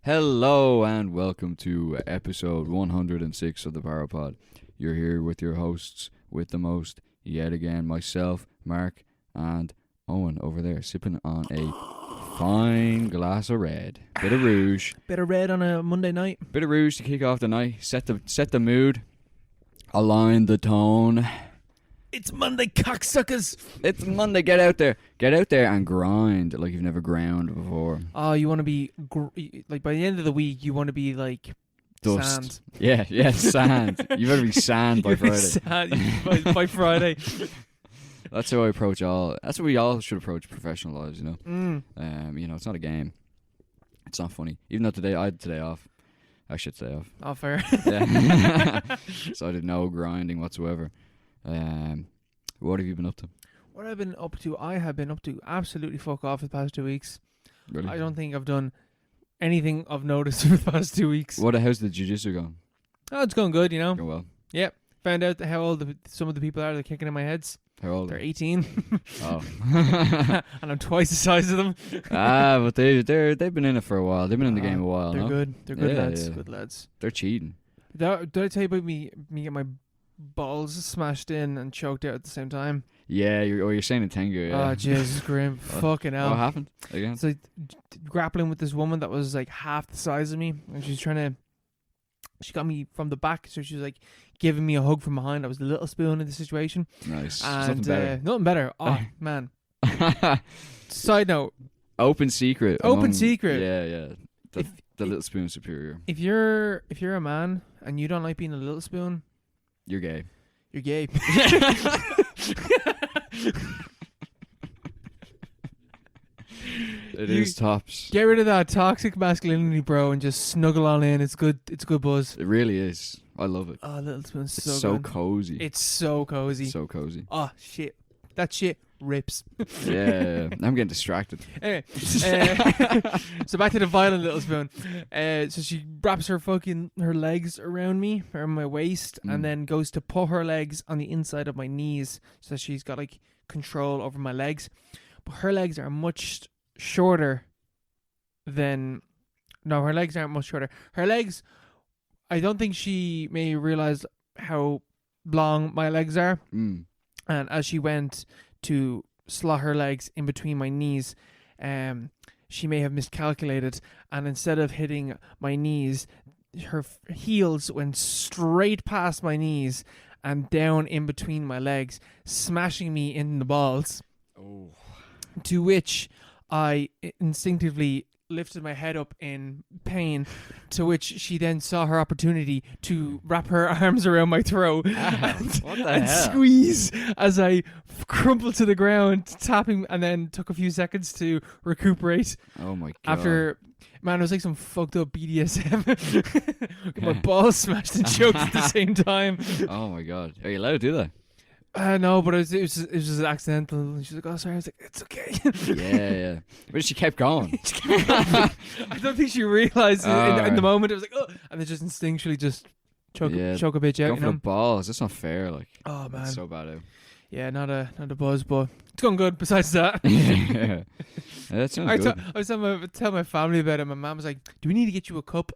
Hello and welcome to episode 106 of the Parapod. You're here with your hosts, with the most, yet again, myself, Mark, and Owen over there, sipping on a fine glass of red. Bit of rouge. Bit of red on a Monday night. Bit of rouge to kick off the night, set the mood, align the tone. It's Monday, cocksuckers. It's Monday, get out there and grind like you've never ground before. Oh, you want to be, like, by the end of the week, you want to be, like, Dust. sand. Yeah, sand. You better be sand by Friday. Sand by Friday. That's how I approach all. That's what we all should approach professional lives, you know. It's not a game. It's not funny. Even though today I had today off. I should stay off. Oh, fair. Yeah. So I did no grinding whatsoever. What have you been up to? What I've been up to, I have been up to absolutely fuck off the past 2 weeks. Really? I don't think I've done anything of notice for the past 2 weeks. How's the jiu-jitsu going? Oh, it's going good, you know. Going well. Yep. Found out how old some of the people are that are kicking in my heads. How old? They're 18. Oh. And I'm twice the size of them. But they've been in it for a while. They've been in the game a while, They're no? good. They're good lads. Yeah. Good lads. They're cheating. Did I tell you about me get my balls smashed in and choked out at the same time? Yeah, you're saying in Tengu, yeah. Oh, Jesus, grim. Fucking hell. What happened? Again? So, grappling with this woman that was like half the size of me, and she got me from the back, so she was like giving me a hug from behind. I was the little spoon in the situation. Nice. And Nothing better. Oh, man. Side note. Open secret. Secret. Yeah. The little spoon superior. If you're a man and you don't like being a little spoon, You're gay. you're gay. It is tops. Get rid of that toxic masculinity, bro, and just snuggle on in. It's good. It's good buzz. It really is. I love it. Oh, little spoon's It's so so good. cozy. It's so cozy. So cozy. Oh shit, that shit rips. Yeah. I'm getting distracted. Anyway, so back to the violent little spoon. So she wraps her legs around me, around my waist, and then goes to put her legs on the inside of my knees, so she's got like control over my legs. But her legs are much shorter than. No, her legs aren't much shorter. Her legs, I don't think she may realize how long my legs are. And as she went to slot her legs in between my knees, she may have miscalculated, and instead of hitting my knees, her heels went straight past my knees and down in between my legs, smashing me in the balls. Oh. To which I instinctively lifted my head up in pain, to which she then saw her opportunity to wrap her arms around my throat and squeeze as I crumpled to the ground, tapping, and then took a few seconds to recuperate. Oh my god. After, man, it was like some fucked up BDSM. My balls smashed and choked at the same time. Oh my god. Are you allowed to do that? No, but it was just accidental. And she's like, "Oh, sorry." I was like, "It's okay." Yeah. But she kept going. I don't think she realized it in the moment. It was like, "Oh," and then just instinctually just choke a bitch out. Go for the balls. That's not fair. Like, oh man, it's so bad out. Yeah, not a buzz, but it's going good. Besides that, Yeah, that sounds good. I was telling my family about it. My mom was like, "Do we need to get you a cup?"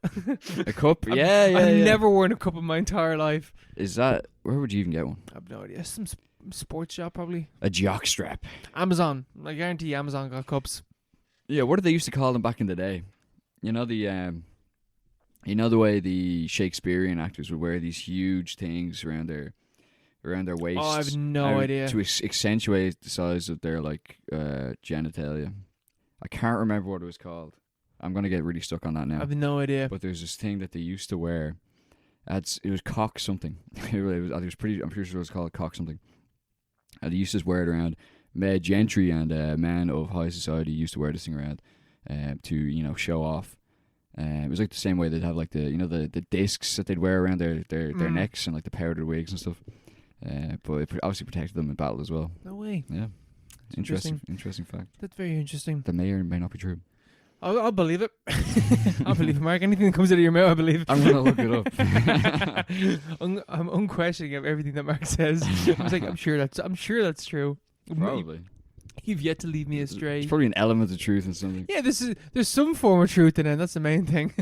A cup? Yeah. I've never worn a cup in my entire life. Is that, where would you even get one? I have no idea. Some sports shop probably. A jock strap. Amazon. I guarantee Amazon got cups. Yeah, what did they used to call them back in the day? You know the way the Shakespearean actors would wear these huge things around their waists. Oh, I have no idea. To accentuate the size of their genitalia. I can't remember what it was called. I'm gonna get really stuck on that now. I have no idea. But there's this thing that they used to wear. It was cock something. I'm pretty sure it was called cock something. And they used to wear it around. Gentry and men of high society used to wear this thing around to show off. It was like the same way they'd have like the discs that they'd wear around their necks and like the powdered wigs and stuff. But it obviously protected them in battle as well. No way. Yeah. Interesting fact. That's very interesting. That may or may not be true. I'll believe it. I'll believe it, Mark. Anything that comes out of your mouth, I believe. I'm gonna look it up. I'm unquestioning of everything that Mark says. I was like, I'm sure that's true. Probably. You've yet to lead me There's astray. probably an element of truth in something. Yeah, there's some form of truth in it. That's the main thing.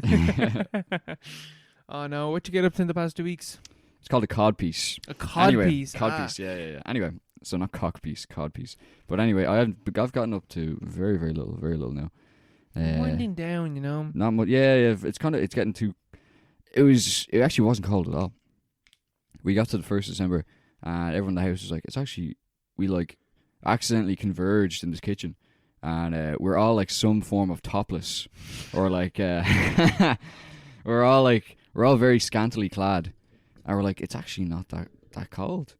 Oh no, what you get up to in the past 2 weeks? It's called a cod piece. A cod Anyway, piece. Cod piece, yeah. Anyway, so not cock piece, cod piece. But anyway, I've gotten up to very little now. Winding down, you know. Not much. Yeah. It's getting too. It actually wasn't cold at all. We got to the 1st of December, and everyone in the house was like, "It's actually we like accidentally converged in this kitchen, and we're all like some form of topless, or like we're all very scantily clad, and we're like, it's actually not that cold."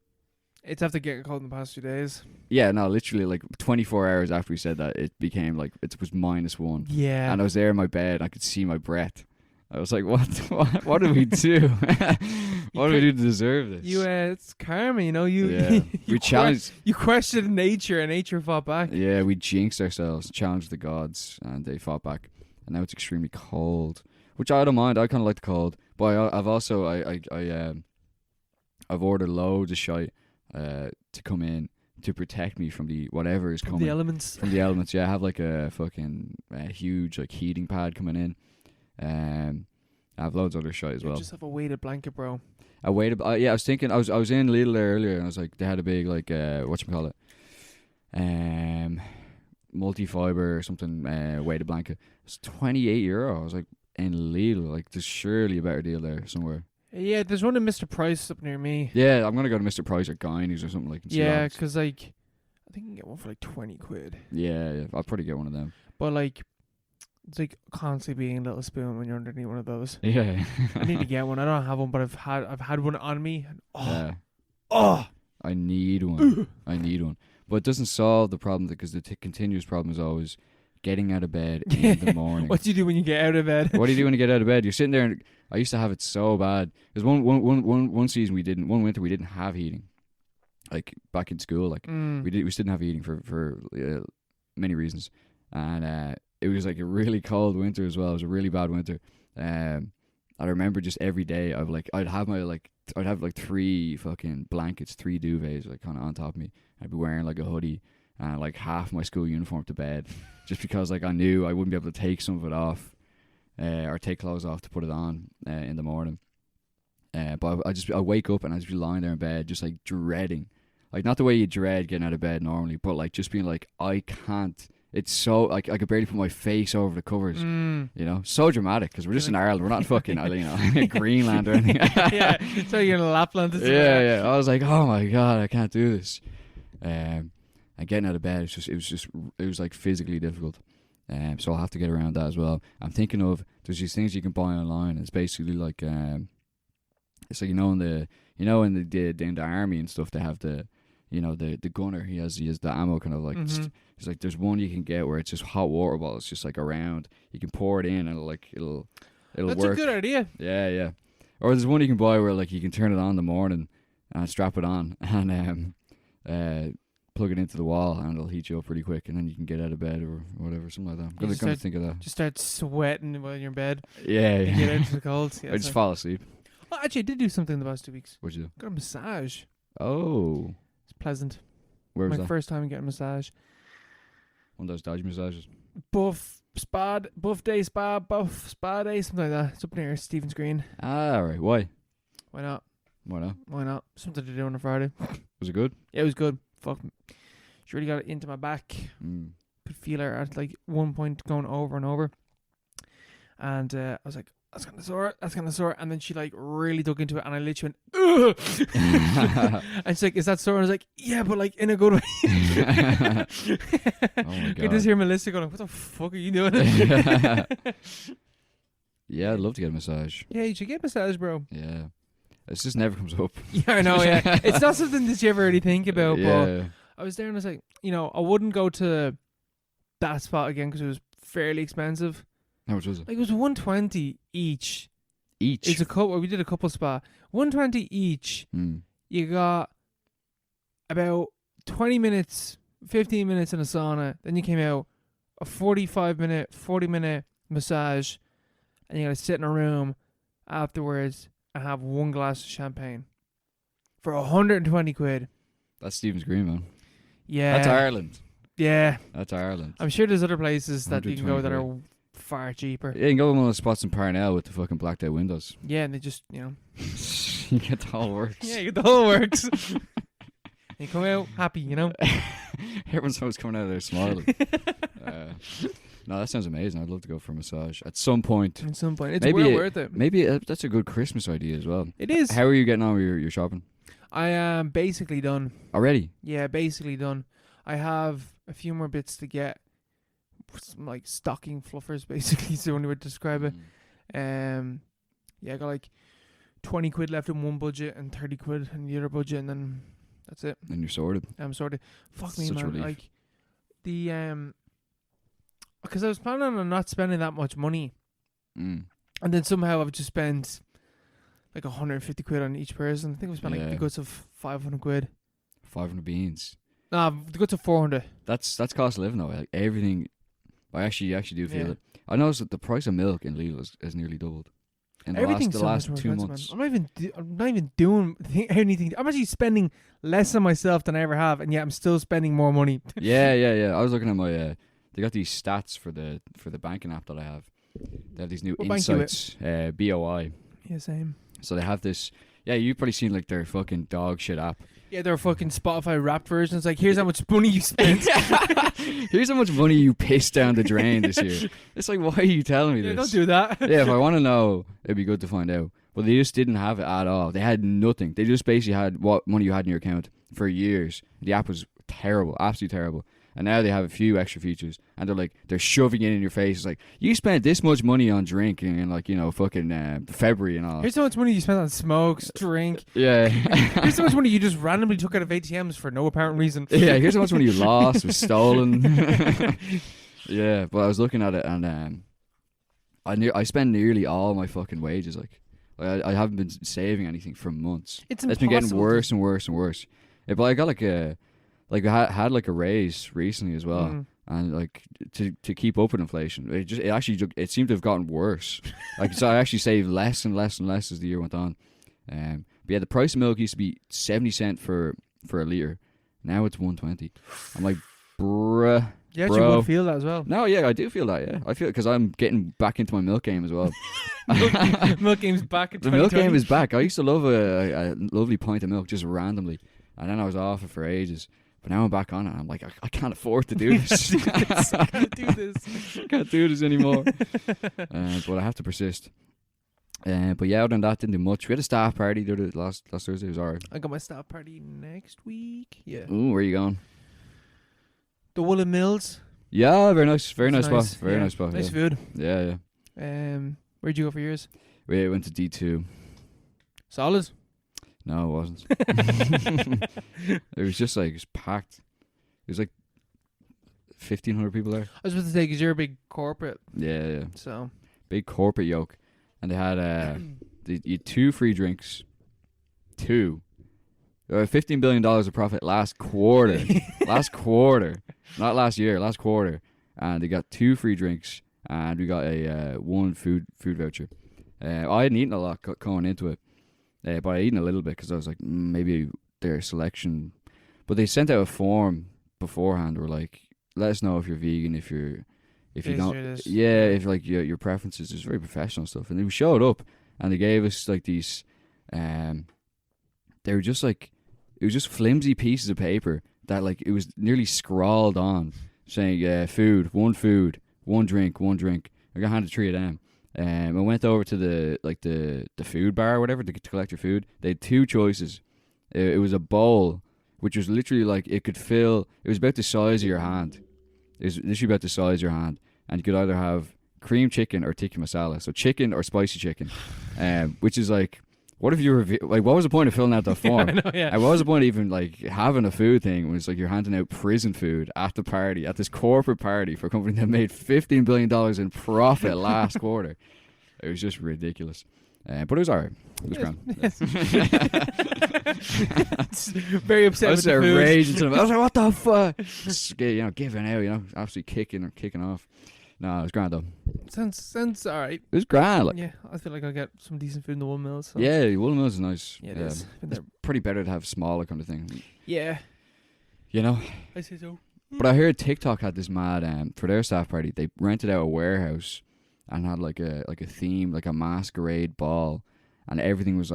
It's after getting cold in the past few days. Yeah, no, literally like 24 hours after we said that, it became like it was -1. Yeah. And I was there in my bed, I could see my breath. I was like, what did we do? What did we do to deserve this? It's karma, you know. We challenged. You questioned nature, and nature fought back. Yeah, we jinxed ourselves, challenged the gods, and they fought back. And now it's extremely cold, which I don't mind. I kind of like the cold, but I've also I've ordered loads of shite to come in to protect me from the whatever is coming. The elements. From the elements, yeah. I have like a fucking huge like heating pad coming in. I have loads of other shit as well. Just have a weighted blanket, bro. I was thinking. I was in Lidl there earlier, and I was like, they had a big like whatchamacallit, multi-fiber or something weighted blanket. It's €28. I was like, in Lidl, like there's surely a better deal there somewhere. Yeah, there's one in Mr. Price up near me. Yeah, I'm gonna go to Mr. Price or Guineas or something like. Yeah, because like I think you can get one for like 20 quid. Yeah, I'll probably get one of them. But like, it's like constantly being a little spoon when you're underneath one of those. Yeah, I need to get one. I don't have one, but I've had one on me. And, I need one. I need one, but it doesn't solve the problem because the continuous problem is always getting out of bed in the morning. What do you do when you get out of bed? What do you do when you get out of bed? You're sitting there, and I used to have it so bad. There's one season one winter we didn't have heating, like back in school. Like we just didn't have heating for many reasons, and it was like a really cold winter as well. It was a really bad winter. I remember just every day I'd have 3 fucking blankets, 3 duvets like kind of on top of me. I'd be wearing like a hoodie and like half my school uniform to bed, just because like I knew I wouldn't be able to take some of it off, or take clothes off to put it on in the morning. But I wake up and I'd just be lying there in bed, just like dreading, like not the way you dread getting out of bed normally, but like just being like, I can't. It's so like I could barely put my face over the covers, you know. So dramatic because we're just in Ireland. We're not fucking, Greenland or anything. Yeah, so you're in Lapland. Yeah. I was like, oh my god, I can't do this. And getting out of bed, it was like physically difficult. So I'll have to get around that as well. I'm thinking of, there's these things you can buy online. It's basically like it's like in the army and stuff, they have the gunner. He has the ammo kind of like. It's like there's one you can get where it's just hot water bottles, just like around. You can pour it in and it'll That's work. a good idea. Yeah. Or there's one you can buy where like you can turn it on in the morning and strap it on and plug it into the wall and it'll heat you up pretty quick, and then you can get out of bed or whatever, something like that. I'm gonna think of that. Just start sweating while you're in bed. Yeah. Get out of the cold. Yeah, I just fall asleep. Oh, actually, I did do something in the past 2 weeks. What'd you do? Got a massage. Oh. It's pleasant. Where was My that? first time getting a massage. One of those dodgy massages. Buff day, something like that. It's up near Stephen's Green. Ah, right. Why? Why not? Why not? Something to do on a Friday. Was it good? Yeah, it was good. Fuck. She really got it into my back. Could feel her at like one point going over and over. And I was like, that's kind of sore. And then she like really dug into it, and I literally went, ugh. And she's like, is that sore? And I was like, yeah, but like in a good way. Oh my You god. just hear Melissa going, what the fuck are you doing? Yeah, I'd love to get a massage. Yeah, you should get a massage, bro. Yeah. It just never comes up. Yeah, I know, yeah. It's not something that you ever really think about, Yeah. but I was there and I was like, I wouldn't go to that spot again because it was fairly expensive. How much was it? Like it was $120 each. Each? It's a couple. We did a couple spa. $120 each. You got about 20 minutes, 15 minutes in a sauna. Then you came out a 40-minute massage, and you got to sit in a room afterwards and have one glass of champagne for 120 quid. That's Stephen's Green, man. Yeah, That's Ireland. Yeah. That's Ireland. I'm sure there's other places that you can go that 120 are far cheaper. Yeah, you can go to one of the spots in Parnell with the fucking blacked out windows. Yeah, and they just, you know. You get the whole works. Yeah, you get the whole works. You come out happy, you know. Everyone's always coming out of there smiling. No, that sounds amazing. I'd love to go for a massage at some point. At some point. It's Maybe well worth it. Maybe that's a good Christmas idea as well. It is. How are you getting on with your shopping? I am basically done. Already? Yeah, basically done. I have a few more bits to get. Some, like stocking fluffers, basically, is the only way to describe it. Yeah, I got like 20 quid left in one budget and 30 quid in the other budget, and then that's it. And you're sorted. I'm sorted. Fuck me, Such man. relief. Like the because I was planning on not spending that much money, and then somehow I've just spent like 150 quid on each person. I think we spent like the guts of 500 quid. 500 beans. Nah, the guts of 400. That's cost of living though. Like everything. I actually do feel it. I noticed that the price of milk in Lidl has nearly doubled in the last 2 months. Man. I'm not even doing anything. I'm actually spending less on myself than I ever have, and yet I'm still spending more money. Yeah. I was looking at my. They got these stats for the banking app that I have. They have these new insights. BOI. Yeah, same. So they have this. Yeah, you've probably seen like their fucking dog shit app. Yeah, their fucking Spotify Wrapped versions. Like, here's how much money you spent. Here's how much money you pissed down the drain this year. It's like, why are you telling me this? Don't do that. Yeah, if I want to know, it'd be good to find out. But they just didn't have it at all. They had nothing. They just basically had what money you had in your account for years. The app was terrible, absolutely terrible. And now they have a few extra features, and they're shoving it in your face. It's like, you spent this much money on drinking in fucking February and all. Here's how much money you spent on smokes, drink. Yeah. Here's how much money you just randomly took out of ATMs for no apparent reason. Yeah, here's how much money you lost, was stolen. Yeah, but I was looking at it, and I spend nearly all my fucking wages. Like I haven't been saving anything for months. It's been getting worse and worse and worse. Yeah, but I got I had like a raise recently as well, and like to keep up with inflation, it seemed to have gotten worse. So I actually saved less and less and less as the year went on. But yeah, the price of milk used to be 70 cents for a liter. Now it's 120. I'm like, bruh. You actually would feel that as well. No, yeah, I do feel that. Yeah, I feel it because I'm getting back into my milk game as well. Milk game's back. The milk game is back. I used to love a lovely pint of milk just randomly, and then I was off it for ages. But now I'm back on it. I'm like, I can't afford to do this. I can't do this. Can't do this anymore. But I have to persist. But yeah, other than that, didn't do much. We had a staff party last Thursday. It was alright. I got my staff party next week. Yeah. Ooh, where are you going? The Woolen Mills. Yeah, very nice. Very nice spot. Very nice spot. Nice food. Yeah. Where'd you go for yours? We went to D2. Solid. No, it wasn't. It was just like, it was packed. It was like 1,500 people there. I was about to say, because you're a big corporate. Yeah. So. Big corporate yoke. And they had you had 2 free drinks. 2. $15 billion of profit last quarter. Last quarter. Not last year, last quarter. And they got 2 free drinks. And we got a 1 food voucher. I hadn't eaten a lot going into it. But I eaten a little bit because I was like, maybe their selection. But they sent out a form beforehand. Were like, let us know if you're vegan, if you don't. Yeah, if like your preferences. It's very professional stuff. And they showed up and they gave us like these. They were just like, it was just flimsy pieces of paper that like it was nearly scrawled on, saying food, one drink. I got handed 3 of them. I went over to the food bar or whatever to collect your food. They had 2 choices. It was a bowl, which was literally like it could fill. It was about the size of your hand. It was literally about the size of your hand, and you could either have cream chicken or tikka masala. So chicken or spicy chicken, which is like, what if you were like, what was the point of filling out that form? I know, yeah. And what was the point of even like having a food thing when it's like you're handing out prison food at the party, at this corporate party for a company that made $15 billion in profit last quarter? It was just ridiculous. But it was alright. It was grand. Yes. Very upset with the food. Raging to them. I was like, what the fuck? Giving out, absolutely kicking off. No, it was grand though. Sounds alright. It was grand. Like. Yeah, I feel like I'll get some decent food in the Woolen Mills. So. Yeah, Woolen Mills is nice. Yeah, it is. It's pretty better to have smaller kind of thing. Yeah. You know? I say so. But I heard TikTok had this mad for their staff party. They rented out a warehouse and had like a theme, like a masquerade ball, and everything was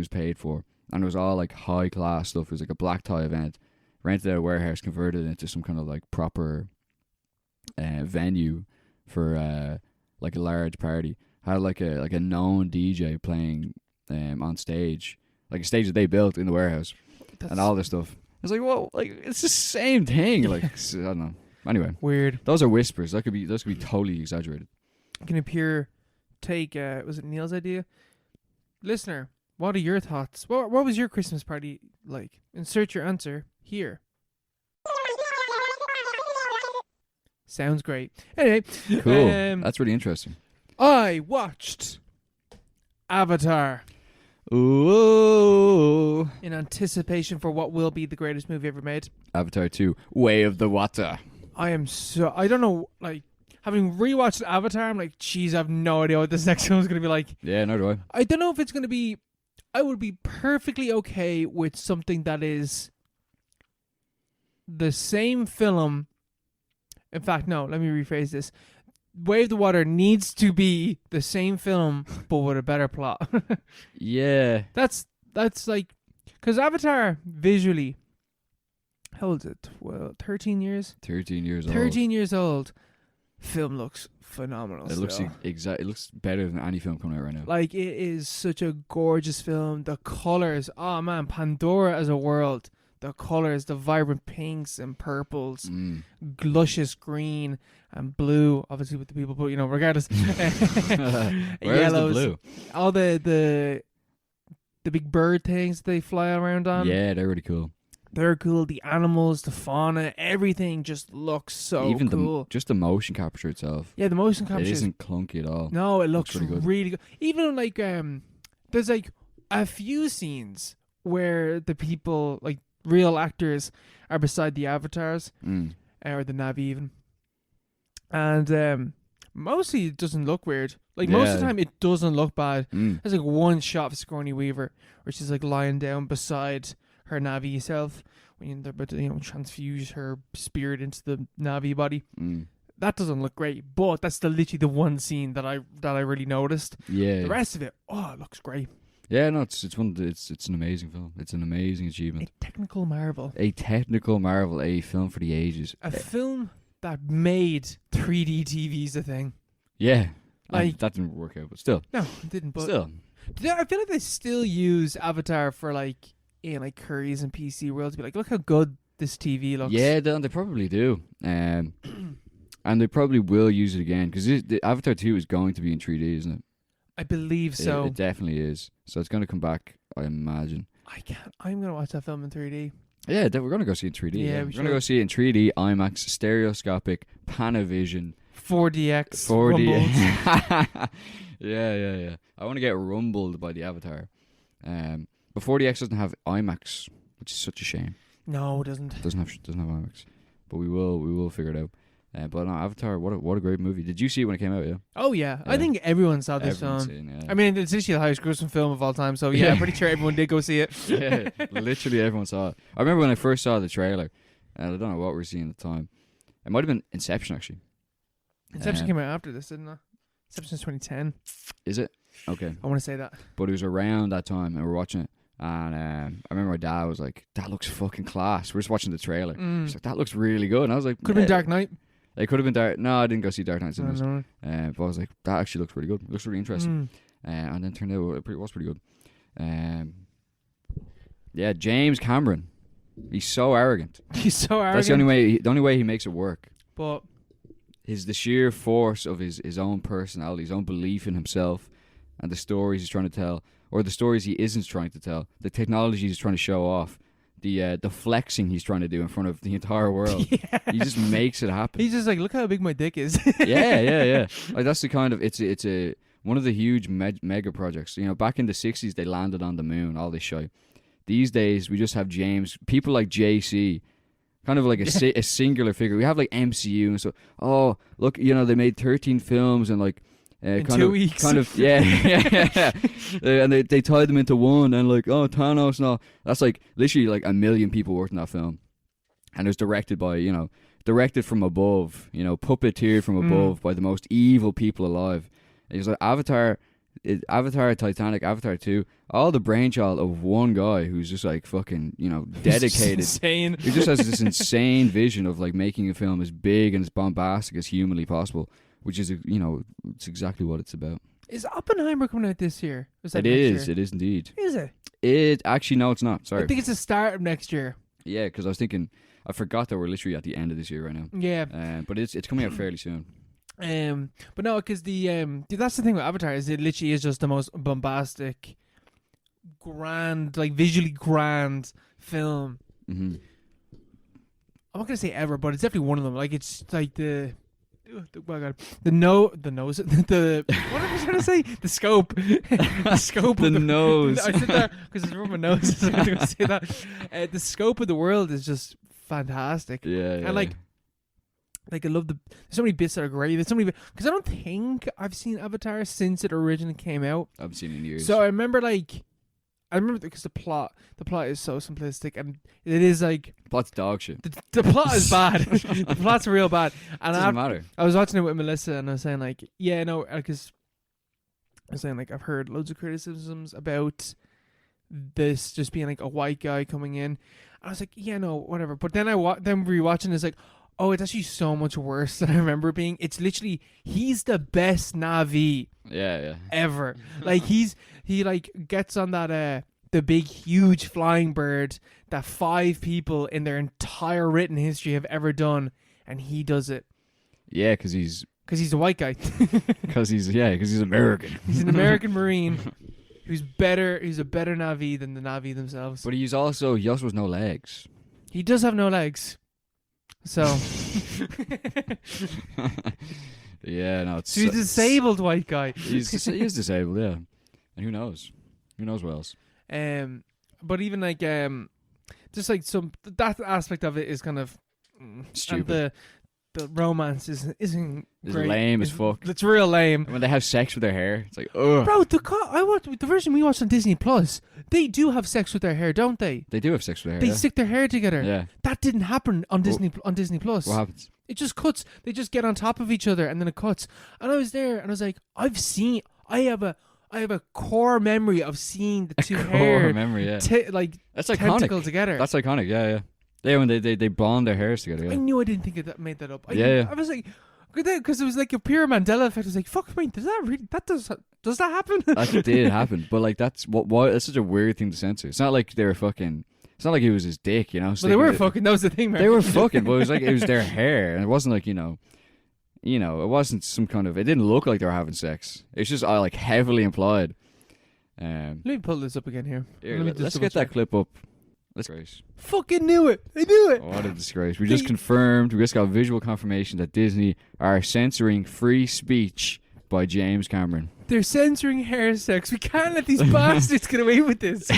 paid for, and it was all like high class stuff. It was like a black tie event. Rented out a warehouse, converted it into some kind of like proper venue for like a large party. Had like a known DJ playing on stage, like a stage that they built in the warehouse, and all this stuff. It's like, well, like it's the same thing. Like I don't know. Anyway, weird. Those are whispers. Those could be totally exaggerated. Can a pure take? Was it Neil's idea? Listener, what are your thoughts? What was your Christmas party like? Insert your answer here. Sounds great. Anyway, Cool. That's really interesting. I watched Avatar. Ooh. In anticipation for what will be the greatest movie ever made. Avatar 2, Way of the Water. I don't know, like, having rewatched Avatar, I'm like, geez, I have no idea what this next film is going to be like. Yeah, nor do I. I don't know if it's going to be, I would be perfectly okay with something that is the same film. In fact, no, let me rephrase this. Way of the Water needs to be the same film, but with a better plot. Yeah. That's like, because Avatar visually, how old is it? Well, 13 years? 13 years old. 13 years old. Film looks phenomenal. It looks it looks better than any film coming out right now. Like, it is such a gorgeous film. The colors, oh man, Pandora as a world. The colors, the vibrant pinks and purples, luscious green and blue, obviously with the people, but regardless. Where's yellows, the blue? all the big bird things they fly around on. Yeah, they're really cool. They're cool. The animals, the fauna, everything just looks so Even cool. Just the motion capture itself. Yeah, the motion capture It isn't clunky at all. No, it looks really good. Even like there's like a few scenes where the people, like real actors, are beside the avatars or the Navi even, and mostly it doesn't look weird. Like most of the time, it doesn't look bad. There's like one shot of Sigourney Weaver where she's like lying down beside her Navi self when they're about to transfuse her spirit into the Navi body. That doesn't look great, but that's literally the one scene that I really noticed. Yeah. The rest of it, it looks great. Yeah, no, it's an amazing film. It's an amazing achievement. A technical marvel. A technical marvel. A film for the ages. A film that made 3D TVs a thing. Yeah. Like, that didn't work out, but still. No, it didn't. But still. I feel like they still use Avatar for like in like curries and PC worlds. Be like, look how good this TV looks. Yeah, they probably do. And they probably will use it again because the Avatar 2 is going to be in 3D, isn't it? I believe so. It definitely is. So it's going to come back, I imagine. I'm going to watch that film in 3D. Yeah, we're going to go see it in 3D. Yeah, we're going to go see it in 3D, IMAX, stereoscopic, Panavision. 4DX. 4D. Yeah. I want to get rumbled by the Avatar. But 4DX doesn't have IMAX, which is such a shame. No, it doesn't. Doesn't have IMAX. But we will figure it out. But no, Avatar, what a great movie. Did you see it when it came out? Yeah. Oh yeah. I think everyone saw this film. Yeah. I mean, it's literally the highest grossing film of all time. So yeah, I'm pretty sure everyone did go see it. Yeah, literally everyone saw it. I remember when I first saw the trailer, and I don't know what we were seeing at the time. It might have been Inception actually. Inception came out after this, didn't it? Inception's 2010. Is it? Okay. I want to say that. But it was around that time, and we were watching it. And I remember my dad was like, "That looks fucking class." We're just watching the trailer. He's like, "That looks really good." And I was like, "Could have been Dark Knight." It could have been Dark. No, I didn't go see Dark Knight cinemas. No. But I was like, "That actually looks pretty good. It looks really interesting." And then turned out it was pretty good. Yeah, James Cameron. He's so arrogant. He's so arrogant. That's the only way he makes it work. But the sheer force of his own personality, his own belief in himself, and the stories he's trying to tell, or the stories he isn't trying to tell, the technology he's trying to show off, the flexing he's trying to do in front of the entire world. Yeah. He just makes it happen. He's just like, look how big my dick is. Yeah. Like that's the kind of it's one of the huge mega projects. Back in the 60s they landed on the moon, all this shit. These days we just have people like JC, kind of like a singular figure. We have like MCU and so. Oh, look, they made 13 films and like. In 2 weeks. Yeah. And they tied them into one and like, oh, Thanos and all. That's like literally like 1 million people worked in that film. and it was directed by, directed from above, puppeteered from above by the most evil people alive. It was like Avatar, Titanic, Avatar 2, all the brainchild of one guy who's just like fucking, dedicated. Insane. He just has this insane vision of like making a film as big and as bombastic as humanly possible, which is, it's exactly what it's about. Is Oppenheimer coming out this year? It is indeed. Is it? Actually, no, it's not. Sorry. I think it's the start of next year. Yeah, because I was thinking, I forgot that we're literally at the end of this year right now. Yeah. But it's coming out fairly soon. But no, because that's the thing with Avatar is it literally is just the most bombastic, grand, like visually grand film. Mm-hmm. I'm not gonna say ever, but it's definitely one of them. Like it's like oh my god, the nose, the what am I trying to say? The scope, the scope. The nose. I said that because it's from my nose. So I'm gonna say that. The scope of the world is just fantastic. Yeah, and like I love there's so many bits that are great. There's so many because I don't think I've seen Avatar since it originally came out. I've seen it in years. So I remember because the plot is so simplistic and it is like plot's dog shit. The plot is bad. The plot's real bad. And Doesn't matter. I was watching it with Melissa and I was saying like, yeah, no, because I was saying like I've heard loads of criticisms about this just being like a white guy coming in. I was like, yeah, no, whatever. But then then rewatching it's like, oh, it's actually so much worse than I remember it being. It's literally he's the best Na'vi ever. Like he like gets on that the big huge flying bird that 5 people in their entire written history have ever done, and he does it. Yeah, because he's a white guy. Because he's American. He's an American Marine who's a better Na'vi than the Na'vi themselves. But he also has no legs. He does have no legs. So yeah, no, it's so he's a disabled white guy. He is disabled, yeah. And who knows what else? But even like just like that aspect of it is kind of stupid. And the romance isn't it's great. Lame as fuck. It's real lame. When they have sex with their hair, it's like, ugh. Bro, the version we watched on Disney Plus, they do have sex with their hair, don't they? They do have sex with their hair. They stick their hair together. Yeah. That didn't happen on Disney Plus. What happens? It just cuts. They just get on top of each other and then it cuts. And I was there and I was like, I have a core memory of seeing the two hair core memory, yeah. That's tentacle together. That's iconic, yeah. Yeah, when they bond their hairs together. Yeah. I knew I didn't think made that up. I was like, because it was like a pure Mandela effect. I was like, fuck me, does that happen? That did happen, but like that's that's such a weird thing to censor. It's not like they were fucking. It's not like it was his dick, Well, they were fucking. That was the thing, man. They were fucking, but it was like it was their hair, and it wasn't like it wasn't some kind of. It didn't look like they were having sex. It's just like heavily implied. Let me pull this up again here. Let's get that clip up. Let's disgrace. Fucking knew it. I knew it. What a disgrace. We just got visual confirmation that Disney are censoring free speech by James Cameron. They're censoring hair sex. We can't let these bastards get away with this.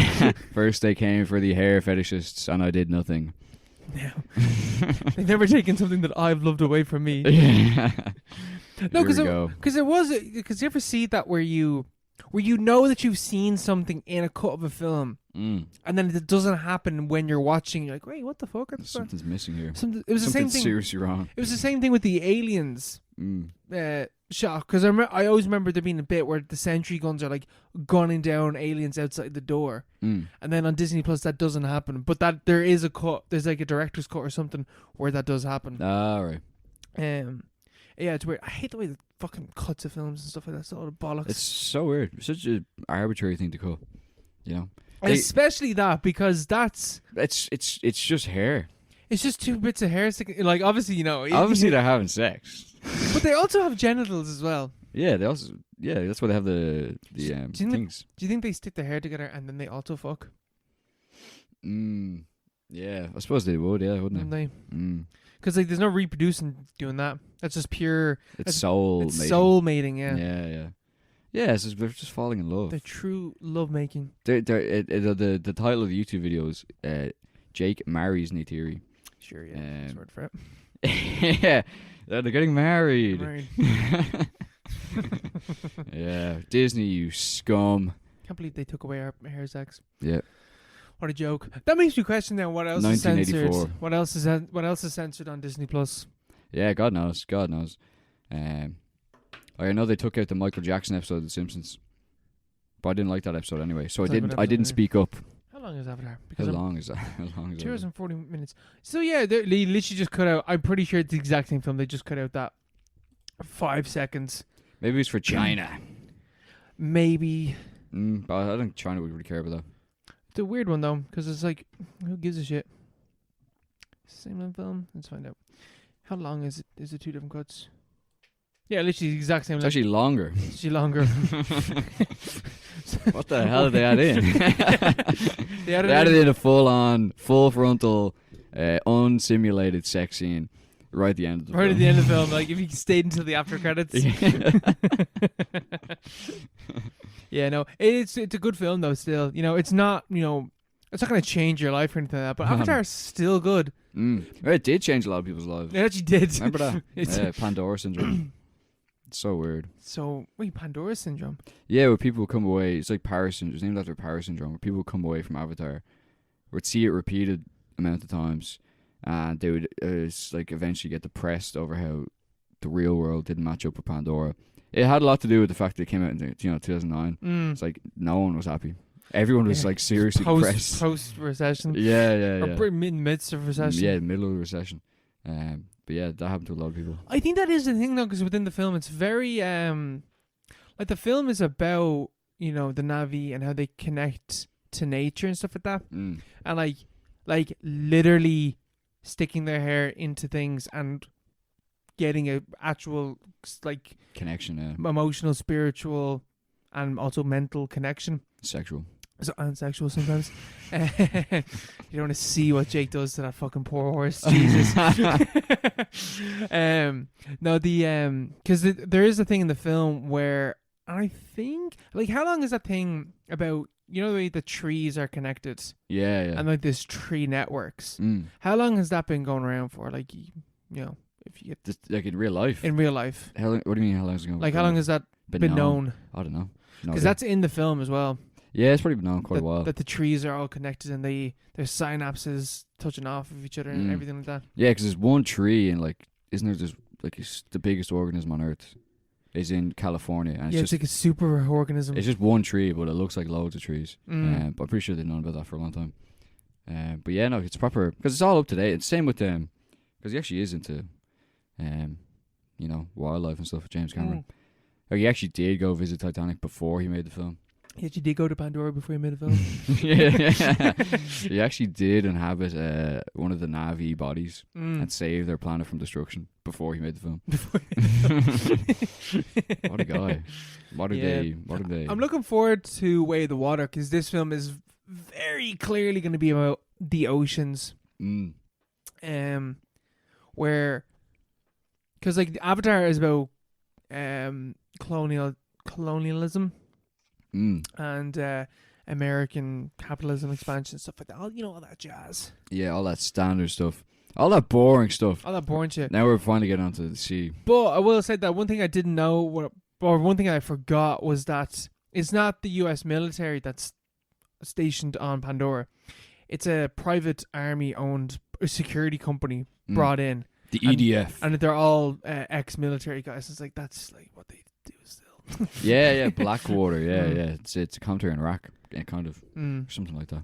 First they came for the hair fetishists and I did nothing. No. They've never taken something that I've loved away from me. No, because you ever see that where you know that you've seen something in a cut of a film, and then it doesn't happen when you're watching. You're like, wait, what the fuck? Something's missing here. It was the same thing. Seriously wrong. It was the same thing with the Aliens shot. Because I always remember there being a bit where the sentry guns are like gunning down aliens outside the door, and then on Disney Plus that doesn't happen. But that there is a cut. There's like a director's cut or something where that does happen. Right. Yeah, it's weird. I hate the way the fucking cuts of films and stuff like that. It's all the bollocks. It's so weird. It's such an arbitrary thing to cut. Especially that because it's just hair. It's just 2 bits of hair sticking. Like obviously, Obviously they're having sex. But they also have genitals as well. Yeah, that's why they have the things. Do you think they stick their hair together and then they also fuck? Yeah, I suppose they would. Yeah, wouldn't they? Because there's no reproducing doing that. That's just pure. It's soul mating. Soul mating, yeah. Yeah. Yeah, they're just falling in love. The true love making. The title of the YouTube video is Jake Marries Neytiri. Sure, yeah. That's the word for it. Yeah, they're getting married. Yeah, Disney, you scum. Can't believe they took away our hair sex. Yeah. What a joke. That makes me question now what else is censored. 1984. What else is censored on Disney Plus? Yeah, God knows. I know they took out the Michael Jackson episode of The Simpsons, but I didn't like that episode anyway. So I didn't speak up. How long is Avatar? How long is that? 2 hours and 40 minutes. So yeah, they literally just cut out. I'm pretty sure it's the exact same film. They just cut out that 5 seconds. Maybe it's for China. Maybe. But I don't think China would really care about that. It's a weird one though, because it's like, who gives a shit? Same film. Let's find out. How long is it? Is it 2 different cuts? Yeah, literally the exact same. It's actually longer. It's actually longer. What the hell did they add in? They added in a full frontal, unsimulated sex scene right at the end of the film. Right at the end of the film, like if you stayed until the after credits. Yeah, no, it's a good film though. Still, it's not it's not going to change your life or anything like that. But Avatar's still good. It did change a lot of people's lives. It actually did. Remember that? Pandora syndrome. It's so weird. So, wait, Pandora syndrome? Yeah, where people come away, it's like Paris syndrome. It's named after Paris syndrome, where people come away from Avatar, would see it repeated amount of times, and they would eventually get depressed over how the real world didn't match up with Pandora. It had a lot to do with the fact that it came out in 2009. It's like no one was happy. Everyone was like seriously depressed. Post recession. Yeah. Or midst of recession. Yeah, middle of the recession. But yeah, that happened to a lot of people. I think that is the thing though, because within the film, it's very like the film is about the Na'vi and how they connect to nature and stuff like that, and like literally sticking their hair into things and getting a actual like connection, emotional, spiritual, and also mental connection. Sexual. And sexual sometimes. You don't want to see what Jake does to that fucking poor horse. Jesus. No, because there is a thing in the film where I think, like, how long is that thing about, the way the trees are connected? Yeah. And like this tree networks. How long has that been going around for? Like, if you get just, like in real life. In real life. What do you mean? How long has it going? Like, how long has that been known? I don't know. Because that's in the film as well. Yeah, it's probably been known quite a while. That the trees are all connected and their synapses touching off of each other and everything like that. Yeah, because there's one tree and like, isn't there just like it's the biggest organism on Earth is in California. And it's like a super organism. It's just one tree, but it looks like loads of trees. But I'm pretty sure they've known about that for a long time. But yeah, no, it's proper because it's all up to date. It's same with because he actually is into, wildlife and stuff. James Cameron. Like he actually did go visit Titanic before he made the film. He actually did go to Pandora before he made a film. Yeah. He actually did inhabit one of the Na'vi bodies and save their planet from destruction before he made the film. What a guy. What a day. I'm looking forward to Way of the Water because this film is very clearly going to be about the oceans. Where, because like Avatar is about colonialism. And American capitalism expansion, stuff like that. All that jazz. Yeah, all that standard stuff. All that boring stuff. All that boring shit. Now we're finally getting onto the sea. But I will say that one thing I didn't know, or one thing I forgot, was that it's not the US military that's stationed on Pandora. It's a private army-owned security company brought in. The EDF. And they're all ex-military guys. It's like, that's like what they do still. yeah, Blackwater. Yeah. It's a counter in Iraq, kind of, something like that.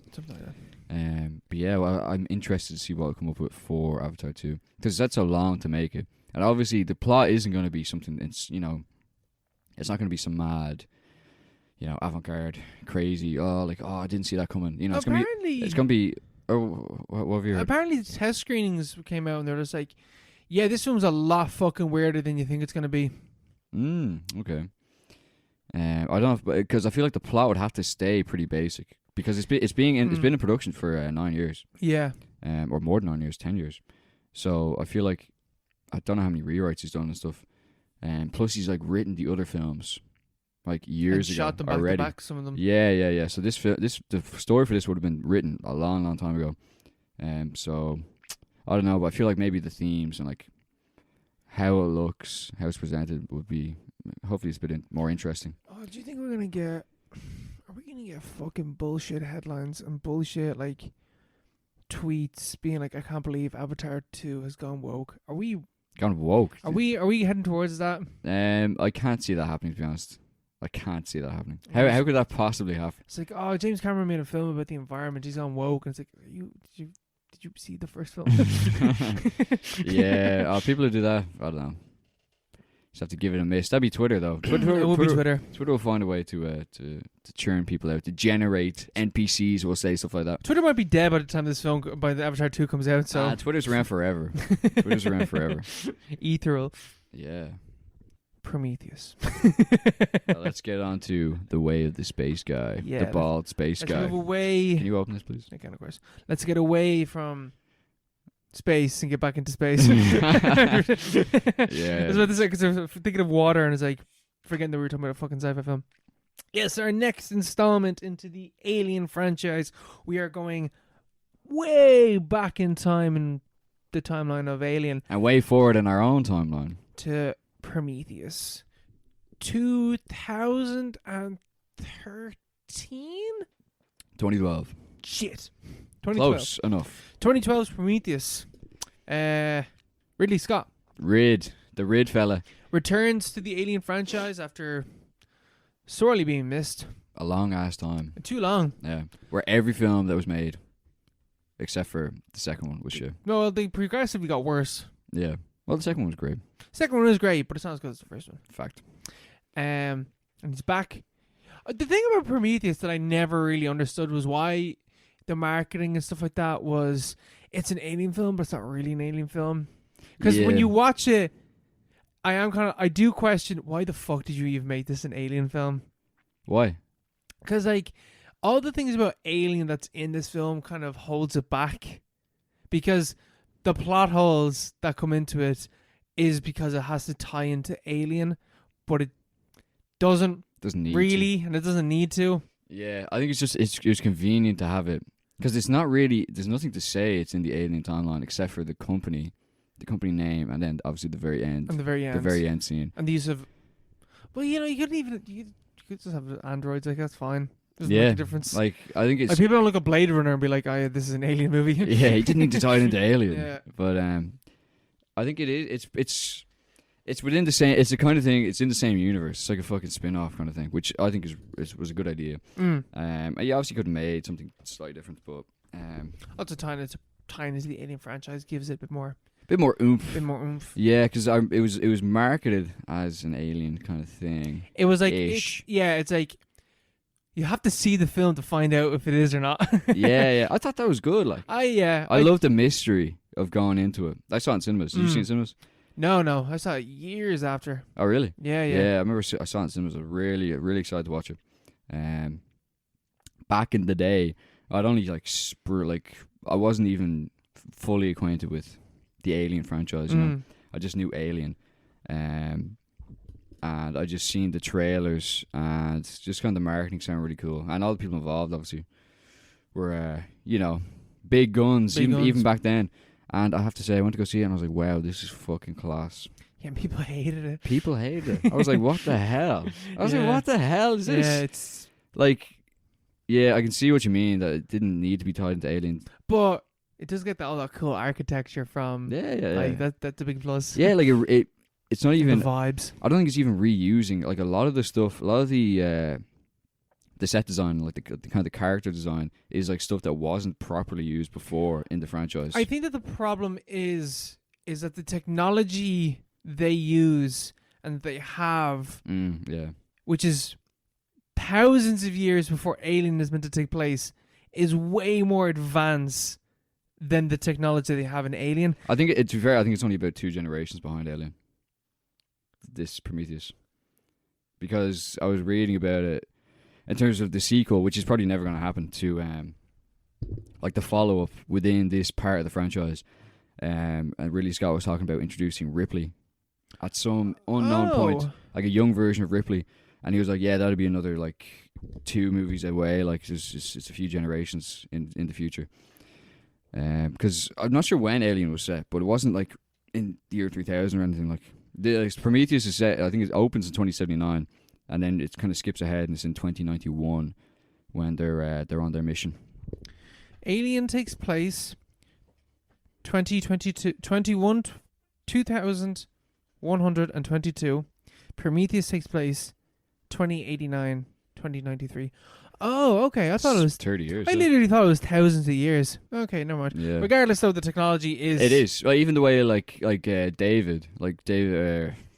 But yeah, well, I'm interested to see what will come up with for Avatar 2 because that's so long to make it, and obviously the plot isn't going to be something. It's it's not going to be some mad, avant-garde, crazy. I didn't see that coming. It's going to be. Oh, what have you heard? Apparently, the test screenings came out and they're just like, yeah, this film's a lot fucking weirder than you think it's going to be. Okay. I don't know because I feel like the plot would have to stay pretty basic because it's been in production for 9 years. Yeah. Or more than 9 years, 10 years. So I feel like I don't know how many rewrites he's done and stuff. Plus he's like written the other films like years ago shot them already. Back to back, some of them. Yeah. So the story for this would have been written a long time ago. So I don't know, but I feel like maybe the themes and like how it looks, how it's presented would be hopefully it's a bit more interesting. Oh, do you think we're gonna get Are we gonna get fucking bullshit headlines and bullshit like tweets being like, I can't believe Avatar 2 has gone woke? Are we Gone woke. Are we heading towards that? I can't see that happening, to be honest. I can't see that happening. How could that possibly happen? It's like, oh, James Cameron made a film about the environment. He's gone woke, and it's like, did you see the first film? Yeah, people who do that, I don't know. Just have to give it a miss. That'd be Twitter, though. It would be Twitter. Twitter will find a way to churn people out, to generate NPCs. Will say stuff like that. Twitter might be dead by the time by the Avatar 2 comes out. So Twitter's around forever. Twitter's around forever. Ethereal. Yeah. Prometheus. Let's get on to the way of the space guy. Yeah, the bald space guy. Move away. Can you open this, please? I can, of course. Let's get away from space and get back into space. Yeah. I was about to say, because I was thinking of water and I was like, forgetting that we were talking about a fucking sci-fi film. Yes, our next installment into the Alien franchise. We are going way back in time in the timeline of Alien. And way forward in our own timeline. To Prometheus. 2013? 2012. Shit. 2012. Close enough. 2012's Prometheus. Ridley Scott. The Rid fella. Returns to the Alien franchise after sorely being missed. A long ass time. Too long. Yeah. Where every film that was made, except for the second one, was shit. No, they progressively got worse. Yeah. Well, the second one was great. Second one was great, but it's not as good as the first one. Fact. And he's back. The thing about Prometheus that I never really understood was why the marketing and stuff like that was, it's an alien film, but it's not really an alien film. Because when you watch it, I do question, why the fuck did you even make this an alien film? Why? Because like all the things about Alien that's in this film kind of holds it back, because the plot holes that come into it is because it has to tie into Alien, but it doesn't need really to. And it doesn't need to. Yeah, I think it's convenient to have it, because it's not really, there's nothing to say it's in the Alien timeline except for the company name, and then obviously the very end. And the very end scene. And these have, well, you could just have androids, like that's fine. Doesn't Yeah, make a difference. like I think it's Like, people don't look at Blade Runner and be like, "Oh, yeah, this is an alien movie." yeah, he didn't need to tie it into Alien. Yeah. But I think it is. It's within the same. It's the kind of thing. It's in the same universe. It's like a fucking spin-off kind of thing, which I think was a good idea. Mm. You obviously could have made something slightly different, but Lots of time. It's tying into the Alien franchise gives it a bit more oomph. Yeah, because it was marketed as an Alien kind of thing. It was like Ish. it's like you have to see the film to find out if it is or not. yeah. I thought that was good. Like I love the mystery of going into it. I saw it in cinemas. Did you see it in cinemas? No. I saw it years after. Oh, really? Yeah. Yeah, I remember I saw it in cinemas. I was really, really excited to watch it. Back in the day, I'd only I wasn't even fully acquainted with the Alien franchise. You know? I just knew Alien, and I just seen the trailers, and just kind of the marketing sounded really cool, and all the people involved obviously were big guns, even back then. And I have to say, I went to go see it, and I was like, wow, this is fucking class. Yeah, and people hated it. I was like, what the hell? Like, what the hell is this? Yeah, it's like, yeah, I can see what you mean, that it didn't need to be tied into Alien. But it does get all that cool architecture from. Yeah. That's a big plus. Yeah, like it's not even the vibes. I don't think it's even reusing like a lot of the stuff. A lot of the set design, like the kind of the character design, is like stuff that wasn't properly used before in the franchise. I think that the problem is that the technology they use and they have, which is thousands of years before Alien is meant to take place, is way more advanced than the technology they have in Alien. I think it's only about 2 generations behind Alien, this Prometheus, because I was reading about it in terms of the sequel, which is probably never going to happen, to like the follow up within this part of the franchise. And Ridley Scott was talking about introducing Ripley at some unknown point, like a young version of Ripley, and he was like, "Yeah, that'll be another like 2 movies away. Like it's a few generations in the future." Because I'm not sure when Alien was set, but it wasn't like in the year 3000 or anything. Like Prometheus is set, I think it opens in 2079, and then it kind of skips ahead and it's in 2091. when they're on their mission. Alien takes place 2122. Prometheus takes place 2089, 2093. Oh, okay. I thought it was 30 years. I literally thought it was thousands of years. Okay, never mind. Yeah. Regardless, though, the technology is. It is. Well, even the way David,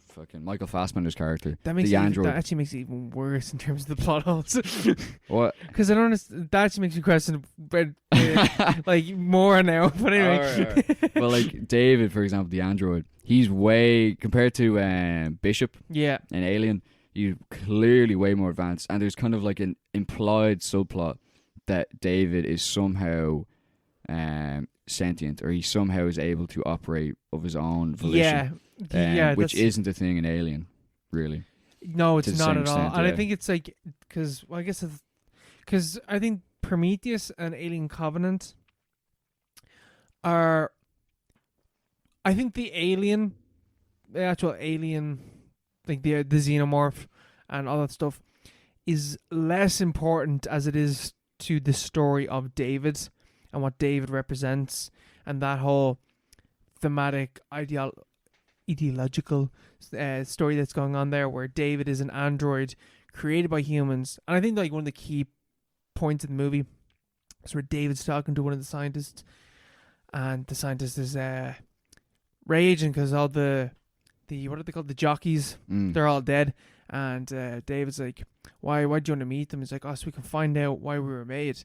fucking Michael Fassbender's character, That makes the it android. that actually makes it even worse in terms of the plot holes. What? Because I don't understand. That actually makes me question, more now. But anyway. All right. Well, like David, for example, the android, he's way compared to Bishop, Yeah. an Alien. He's clearly way more advanced, and there's kind of like an implied subplot that David is somehow sentient, or he somehow is able to operate of his own volition. Which isn't a thing in Alien, really. No, it's to the not same at all. extent, And yeah. I think it's like, because I think Prometheus and Alien Covenant are, I think the actual alien, like the xenomorph and all that stuff, is less important as it is to the story of David and what David represents, and that whole thematic ideological story that's going on there, where David is an android created by humans. And I think like one of the key points of the movie is where David's talking to one of the scientists, and the scientist is raging because all the what are they called, the jockeys, they're all dead. And David's like, why do you want to meet them? He's like, oh, so we can find out why we were made.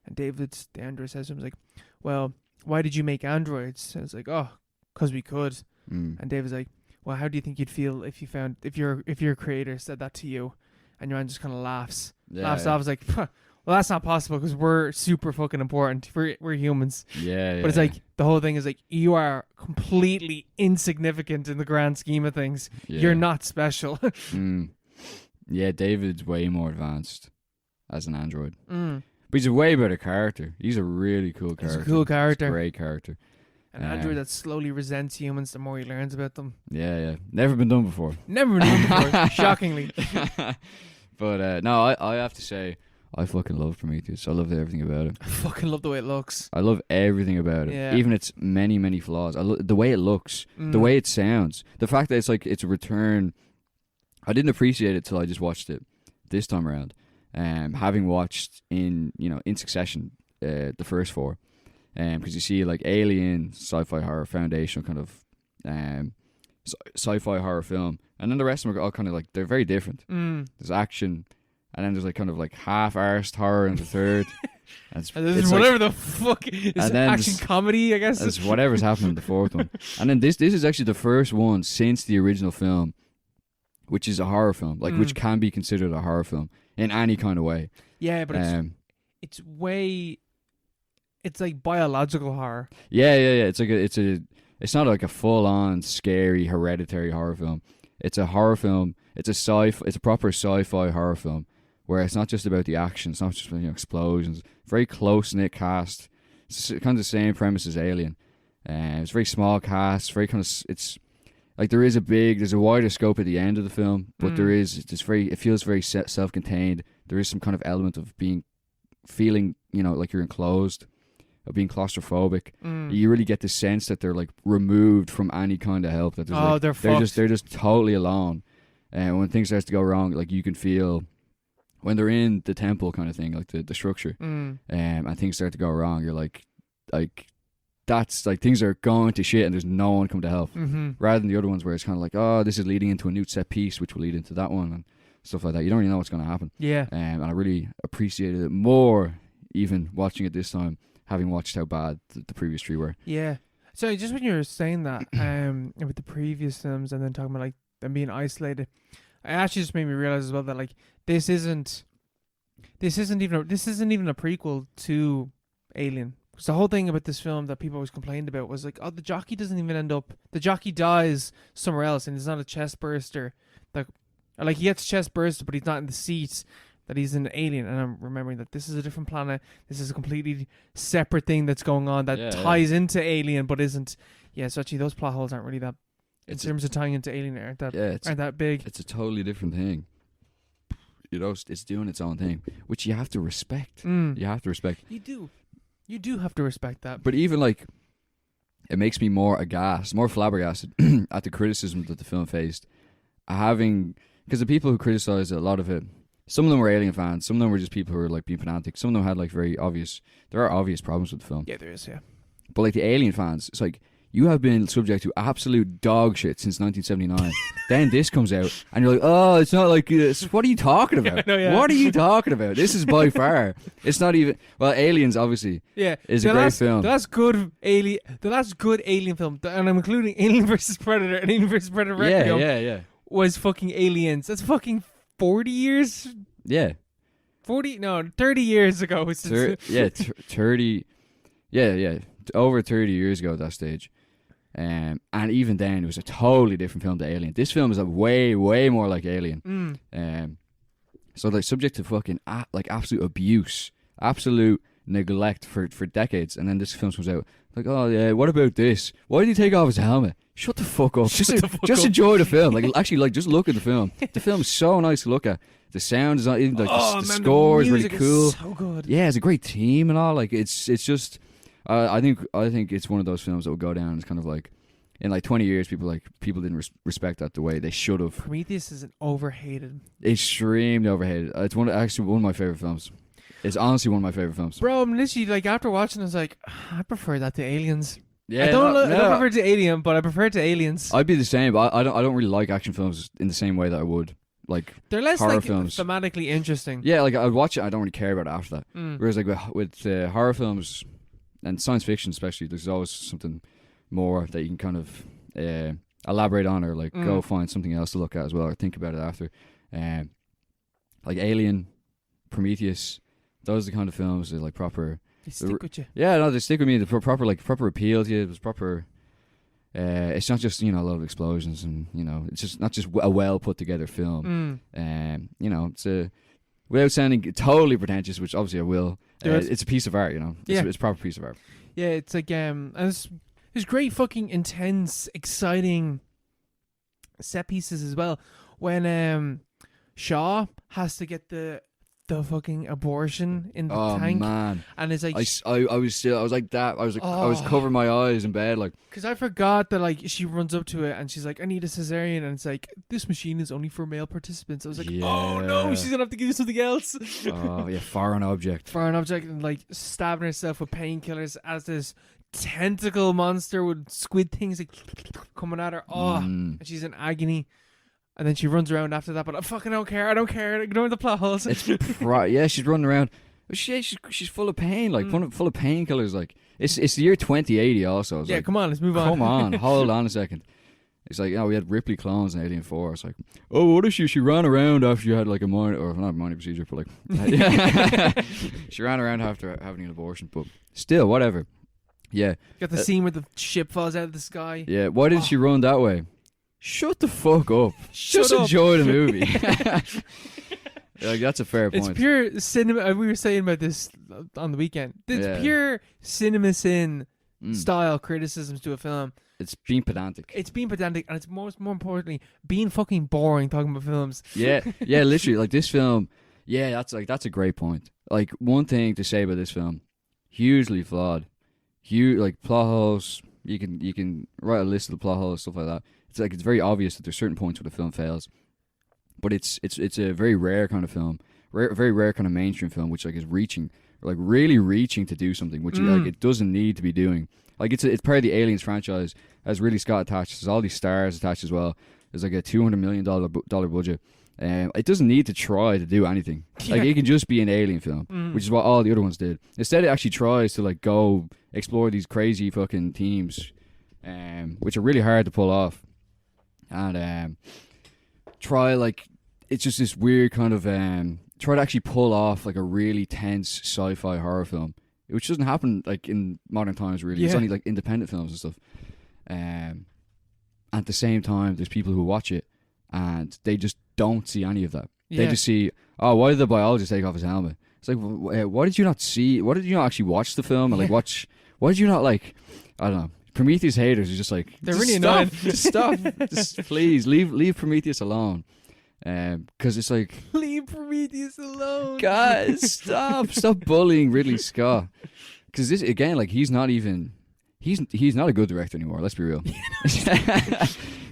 And the android says to him, like, well, why did you make androids? And it's like, oh, because we could. And David's like, well, how do you think you'd feel if your creator said that to you? And your man just kind of laughs off. It's like, well, that's not possible because we're super fucking important. We're humans. Yeah. But it's like, the whole thing is like, you are completely insignificant in the grand scheme of things. Yeah. You're not special. Yeah, David's way more advanced as an android. But he's a way better character. He's a really cool character. He's a cool character. He's a great character. An android that slowly resents humans the more he learns about them. Yeah. Never been done before. Never been done before, shockingly. But no, I have to say, I fucking love Prometheus. I love everything about it. I fucking love the way it looks. I love everything about it. Yeah. Even its many, many flaws. The way it looks. The way it sounds. The fact that it's a return. I didn't appreciate it till I just watched it this time around. Having watched in succession the first four. Because you see like Alien, sci-fi horror, foundational kind of sci-fi horror film. And then the rest of them are all kind of like, they're very different. There's action. And then there's like kind of like half-arsed horror in the third. And there's whatever the fuck is action comedy, I guess. There's whatever's happening in the fourth one. And then this is actually the first one since the original film, which is a horror film, like which can be considered a horror film in any kind of way. Yeah, but it's like biological horror. Yeah. It's not like a full-on scary hereditary horror film. It's a horror film. It's a proper sci-fi horror film, where it's not just about the action. It's not just explosions. Very close-knit cast. It's kind of the same premise as Alien. It's a very small cast. Very kind of. It's like there's a wider scope at the end of the film, but it feels very self-contained. There is some kind of element of feeling like you're enclosed, of being claustrophobic. You really get the sense that they're like removed from any kind of help. That they're just totally alone. And when things start to go wrong, like you can feel when they're in the temple kind of thing, like the structure, and things start to go wrong, you're like that's like things are going to shit and there's no one come to help. Rather than the other ones where it's kind of like, oh, this is leading into a new set piece, which will lead into that one and stuff like that. You don't really know what's going to happen. Yeah. And I really appreciated it more, even watching it this time, having watched how bad the previous three were. Yeah. So just when you were saying that, with the previous films and then talking about like them being isolated, it actually just made me realize as well that like this isn't even a prequel to Alien. Because the whole thing about this film that people always complained about was like, oh, the jockey doesn't even the jockey dies somewhere else and it's not a chest burster. Like he gets chest bursted, but he's not in the seat. That he's an alien, and I'm remembering that this is a different planet. This is a completely separate thing that's going on that ties into Alien, but isn't. Yeah, so actually, those plot holes aren't really that. In terms of tying into Alien, aren't that big? It's a totally different thing. you know, it's doing its own thing, which you have to respect. Mm. You have to respect. You do have to respect that. But even like, it makes me more aghast, more flabbergasted at the criticism that the film faced. Because the people who criticized it, a lot of it, some of them were Alien fans, some of them were just people who were like being pedantic, some of them had like there are obvious problems with the film. Yeah, there is, yeah. But like the Alien fans, it's like, you have been subject to absolute dog shit since 1979. Then this comes out, and you're like, oh, it's not like this. What are you talking about? Yeah, I know, yeah. What are you talking about? This is by far. It's not even. Well, Aliens obviously is a great film. The last good Alien film, and I'm including Alien vs Predator and Alien vs Predator Requiem, Yeah. was fucking Aliens. That's fucking 40 years. Yeah. 30 years ago. 30. Yeah. Over 30 years ago at that stage. And even then, it was a totally different film to Alien. This film is like way, way more like Alien. So like subject to fucking like absolute abuse, absolute neglect for decades. And then this film comes out like, oh yeah, what about this? Why did he take off his helmet? Shut the fuck up. Just enjoy the film. Like actually, like just look at the film. The film is so nice to look at. The sound is not even like the score is really cool. Is so good. Yeah, it's a great team and all. Like it's just. I think it's one of those films that will go down as kind of like, in like 20 years, people didn't respect that the way they should have. Prometheus is extremely overhated. It's actually one of my favorite films. It's honestly one of my favorite films. Bro, I'm literally like, after watching, I was like, I prefer that to Aliens. Yeah, I don't prefer it to Alien, but I prefer it to Aliens. I'd be the same, but I don't really like action films in the same way that I would like. They're less horror like films. Thematically interesting. Yeah, like I'd watch it, I don't really care about it after that. Whereas like with horror films. And science fiction especially, there's always something more that you can kind of elaborate on, or like go find something else to look at as well, or think about it after. Like Alien, Prometheus, those are the kind of films that like proper. They stick with you. Yeah, no, they stick with me. The proper appeal to you. It was proper. It's not just, you know, a lot of explosions, and you know, it's just not just a well put together film. You know, it's without sounding totally pretentious, which obviously I will. It's a piece of art, you know. It's a proper piece of art. Yeah, it's like and it's great fucking intense, exciting set pieces as well. When Shaw has to get the fucking abortion in the tank. Oh man! And it's like I was like that. I was covering my eyes in bed, like, because I forgot that like she runs up to it and she's like, I need a cesarean, and it's like, this machine is only for male participants. I was like, oh no, she's gonna have to give you something else. Oh yeah, foreign object, and like stabbing herself with painkillers as this tentacle monster with squid things like coming at her. And she's in agony. And then she runs around after that, but I fucking don't care. I don't care. Ignore the plot holes. Yeah, she's running around. She's full of pain, like full of painkillers. Like it's the year 2080 also. Yeah, like, come on, let's move on. Come on, hold on a second. It's like, we had Ripley clones in Alien 4. It's like, oh, what if she ran around after you had like a minor, or not a minor procedure, but like, she ran around after having an abortion. But still, whatever. Yeah. Got the scene where the ship falls out of the sky. Yeah. Why did she run that way? Shut the fuck up. Just enjoy the movie. Like, that's a fair point. It's pure cinema. We were saying about this on the weekend. It's pure cinema sin style criticisms to a film. It's being pedantic. And it's more importantly being fucking boring talking about films. Yeah, literally. Like this film. Yeah, that's a great point. Like, one thing to say about this film, hugely flawed. Like plot holes. You can write a list of the plot holes, stuff like that. It's like, it's very obvious that there's certain points where the film fails, but it's a very rare kind of film, very rare kind of mainstream film, which like is reaching, like really reaching to do something which like it doesn't need to be doing. Like it's part of the Aliens franchise, has Ridley Scott attached. There's all these stars attached as well. There's like a $200 million budget. It doesn't need to try to do anything. Like, it can just be an Alien film, which is what all the other ones did. Instead, it actually tries to like go explore these crazy fucking themes, which are really hard to pull off. And try, like, it's just this weird kind of try to actually pull off like a really tense sci-fi horror film, which doesn't happen like in modern times really. It's only like independent films and stuff. At the same time, there's people who watch it and they just don't see any of that. They just see, oh, why did the biologist take off his helmet? It's like, why did you not see? Why did you not actually watch the film? And like, why did you not, like, I don't know. Prometheus haters are just like, they're really annoying. Just stop. Just please leave Prometheus alone. Because it's like, Leave Prometheus alone. guys, stop bullying Ridley Scott. Because this again, like he's not a good director anymore. Let's be real.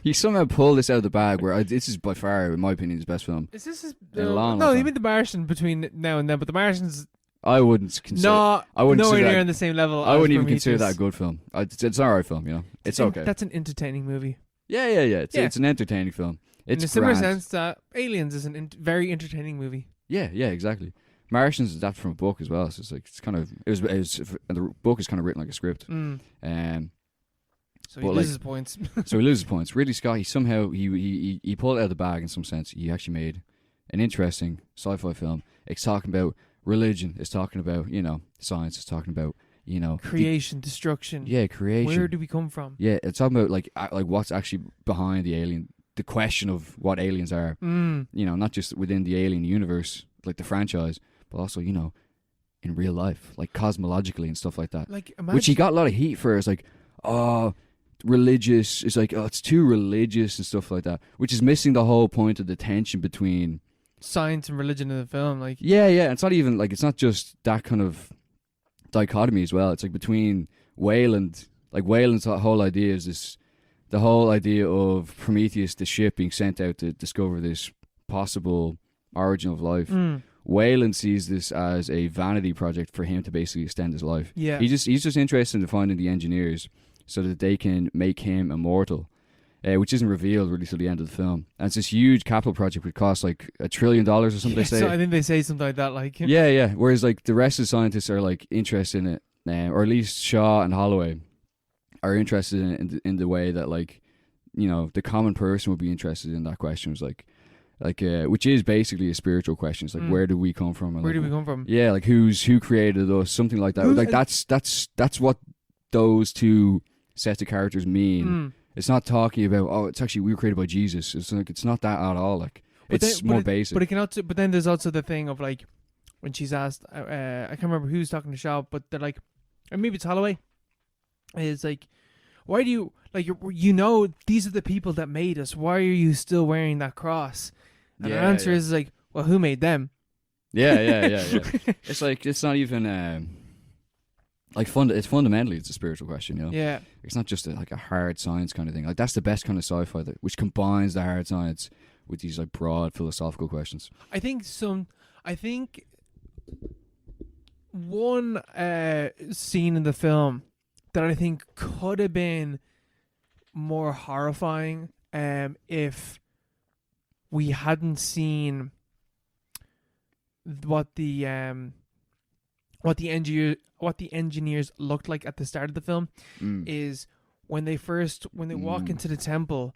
He somehow pulled this out of the bag. Where this is by far, in my opinion, his best film. Is this his? In a long No, time. you mean The Martian between now and then, but The Martian's I wouldn't consider. nowhere consider near that, on the same level. I as wouldn't even Prometheus. consider that a good film. It's an alright film, you know. It's okay. That's an entertaining movie. Yeah. It's an entertaining film. It's in a similar grand. sense that Aliens is a very entertaining movie. Yeah, exactly. Martian's adapted from a book as well, so it's like the book is kind of written like a script. So he But, loses points. So he loses points. Ridley Scott, he pulled it out of the bag in some sense. He actually made an interesting sci-fi film. It's talking about religion. It's talking about science. It's talking about Creation, destruction. creation. Where do we come from? Yeah, it's talking about like what's actually behind the alien. The question of what aliens are. Not just within the alien universe, like the franchise, but also in real life, like cosmologically and stuff like that. Like imagine, Which he got a lot of heat for. It's like, religious. It's like, it's too religious and stuff like that, which is missing the whole point of the tension between science and religion in the film. Like it's not even like, it's not just that kind of dichotomy as well. It's like between Wayland, like Wayland's whole idea is this, the whole idea of Prometheus, the ship being sent out to discover this possible origin of life. Wayland sees this as a vanity project for him to basically extend his life. Yeah. He's just interested in finding the engineers so that they can make him immortal, which isn't revealed really till the end of the film. And it's this huge capital project which costs like $1 trillion or something. They say. So I think they say something like that. Like Yeah. Whereas like the rest of the scientists are like interested in it, or at least Shaw and Holloway are interested in the way that like the common person would be interested in that question. It's like which is basically a spiritual question. It's like, where do we come from? And where like, do we come from? Yeah, like who created us? Something like that. Like that's what those two sets of characters mean. It's not talking about it's actually we were created by Jesus. It's like, it's not that at all. Like it's more basic. But it can also. But then there's also the thing of like when she's asked. I can't remember who's talking to Shaw, but they're like, or maybe it's Holloway. It's like, why do you like these are the people that made us? Why are you still wearing that cross? And the answer is like, well, who made them? Yeah. It's like, it's not even it's fundamentally it's a spiritual question, Yeah. It's not just a hard science kind of thing. Like that's the best kind of sci-fi which combines the hard science with these like broad philosophical questions. I think one scene in the film that I think could have been more horrifying if we hadn't seen what the engineers looked like at the start of the film is when they walk into the temple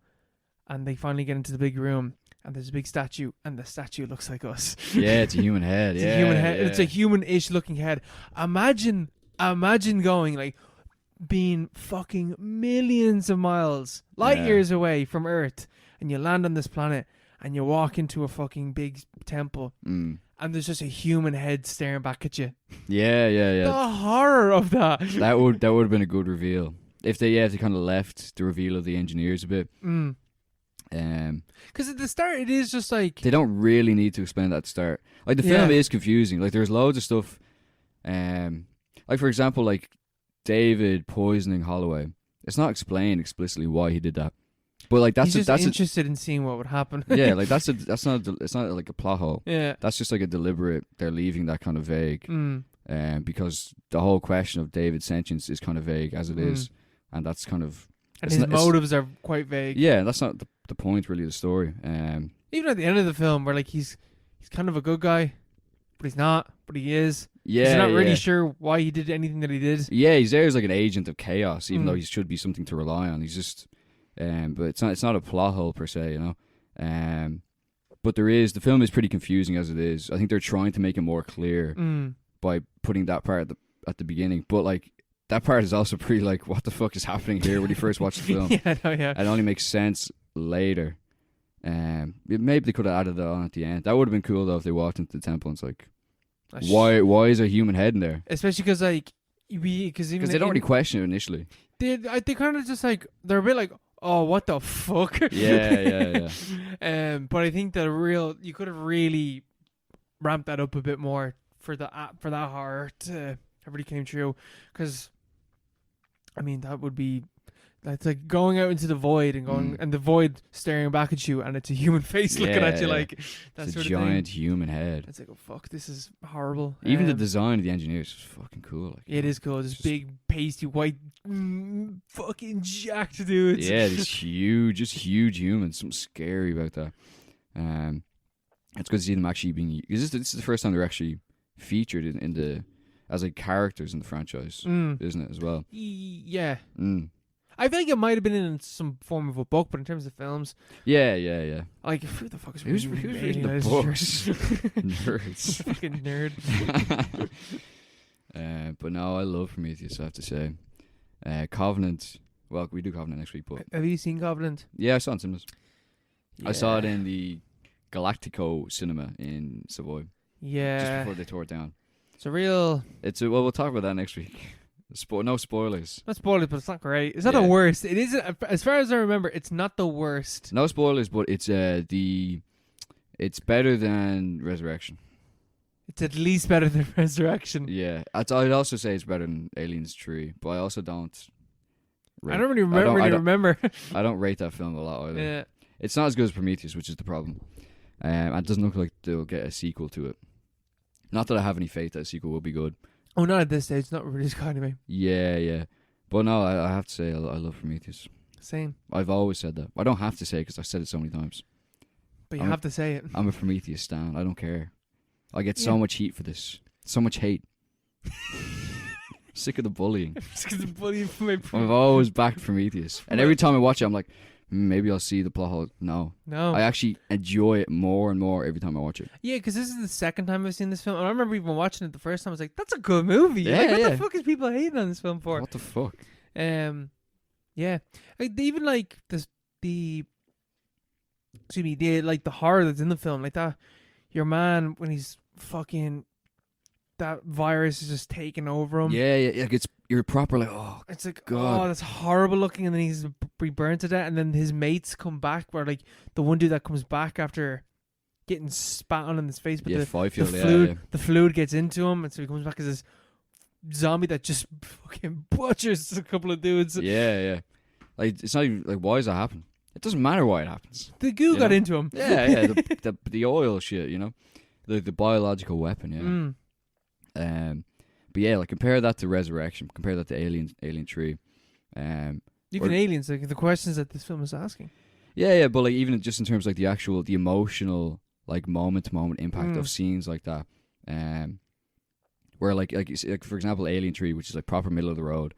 and they finally get into the big room and there's a big statue and the statue looks like us. Yeah, it's a human head. It's a human head. It's a human-ish looking head. Imagine going like being fucking millions of miles, light years away from Earth, and you land on this planet and you walk into a fucking big temple and there's just a human head staring back at you. Yeah. The horror of that. That would have been a good reveal if they kind of left the reveal of the engineers a bit. Because at the start it is just like they don't really need to explain that at the start. Like the film is confusing. Like there's loads of stuff. Like for example, like David poisoning Holloway. It's not explained explicitly why he did that. But like that's he's just interested in seeing what would happen. Yeah, like it's not like a plot hole. Yeah, that's just like a deliberate. They're leaving that kind of vague, because the whole question of David's sentience is kind of vague as it is, and that's kind of and his motives are quite vague. Yeah, that's not the point really of the story. Even at the end of the film, where like he's kind of a good guy, but he's not, but he is. Yeah, he's not really sure why he did anything that he did. Yeah, he's there as like an agent of chaos, even though he should be something to rely on. He's just. But it's not a plot hole per se, but the film is pretty confusing as it is. I think they're trying to make it more clear by putting that part at the beginning, but like that part is also pretty like, what the fuck is happening here when you first watch the film? Yeah. It only makes sense later. Maybe they could have added that on at the end. That would have been cool though if they walked into the temple and it's like, why is a human head in there? Especially because they don't really question it initially. They kind of just like they're a bit like, oh, what the fuck? Yeah. But I think that you could have really ramped that up a bit more for that horror to have really came true. Because, I mean, that's like going out into the void and going and the void staring back at you, and it's a human face looking at you like that it's sort a of giant thing. human head. It's like, oh fuck, this is horrible. Even the design of the engineers is fucking cool. Like, it is cool. This big pasty white fucking jacked dudes. Yeah, these huge humans. Something scary about that. It's good to see them actually being. This is the first time they're actually featured in the as like characters in the franchise, isn't it as well? Yeah. I feel like it might have been in some form of a book, but in terms of films, yeah. like who the fuck is Who's reading the books? Nerds, fucking nerd. But no, I love Prometheus. I have to say, Covenant. Well, we do Covenant next week, but have you seen Covenant? Yeah, I saw it in cinemas. Yeah. I saw it in the Galactico cinema in Savoy. Yeah, just before they tore it down. It's a real. Well, we'll talk about that next week. No spoilers. Not spoilers, but it's not great. It's not the worst. It isn't, as far as I remember. It's not the worst. No spoilers, but it's it's better than Resurrection. It's at least better than Resurrection. Yeah, I'd also say it's better than Aliens 3, but I also don't. I don't really remember. I don't rate that film a lot either. Yeah. It's not as good as Prometheus, which is the problem. It doesn't look like they'll get a sequel to it. Not that I have any faith that a sequel will be good. Oh, not at this stage. Not released anyway. Yeah. But no, I have to say I love Prometheus. Same. I've always said that. I don't have to say it because I've said it so many times. But you have to say it. I'm a Prometheus stan. I don't care. I get so much heat for this. So much hate. Sick of the bullying. Sick of the bullying for my I've always backed Prometheus. And every time I watch it, I'm like, maybe I'll see the plot hole. No. I actually enjoy it more and more every time I watch it. Yeah, because this is the second time I've seen this film. And I remember even watching it the first time. I was like, that's a good movie. Yeah, like, what the fuck is people hating on this film for? What the fuck? Yeah. Like, even like the horror that's in the film. Like that, your man, when he's fucking, that virus is just taking over him. Yeah. Like you're proper like, oh, it's like, God. oh, that's horrible looking. And then he's burnt to death. And then his mates come back, where like the one dude that comes back after getting spat on in his face, but the fluid gets into him, and so he comes back as this zombie that just fucking butchers a couple of dudes. Yeah. Like, it's not even like, why does that happen? It doesn't matter why it happens. The goo got into him. Yeah. The oil shit, the biological weapon. Yeah. But yeah, like, compare that to Resurrection. Compare that to Alien 3. Even Aliens, like the questions that this film is asking. Yeah, but like, even just in terms of like the emotional, like, moment to moment impact of scenes like that. Where like for example, Alien 3, which is like proper middle of the road.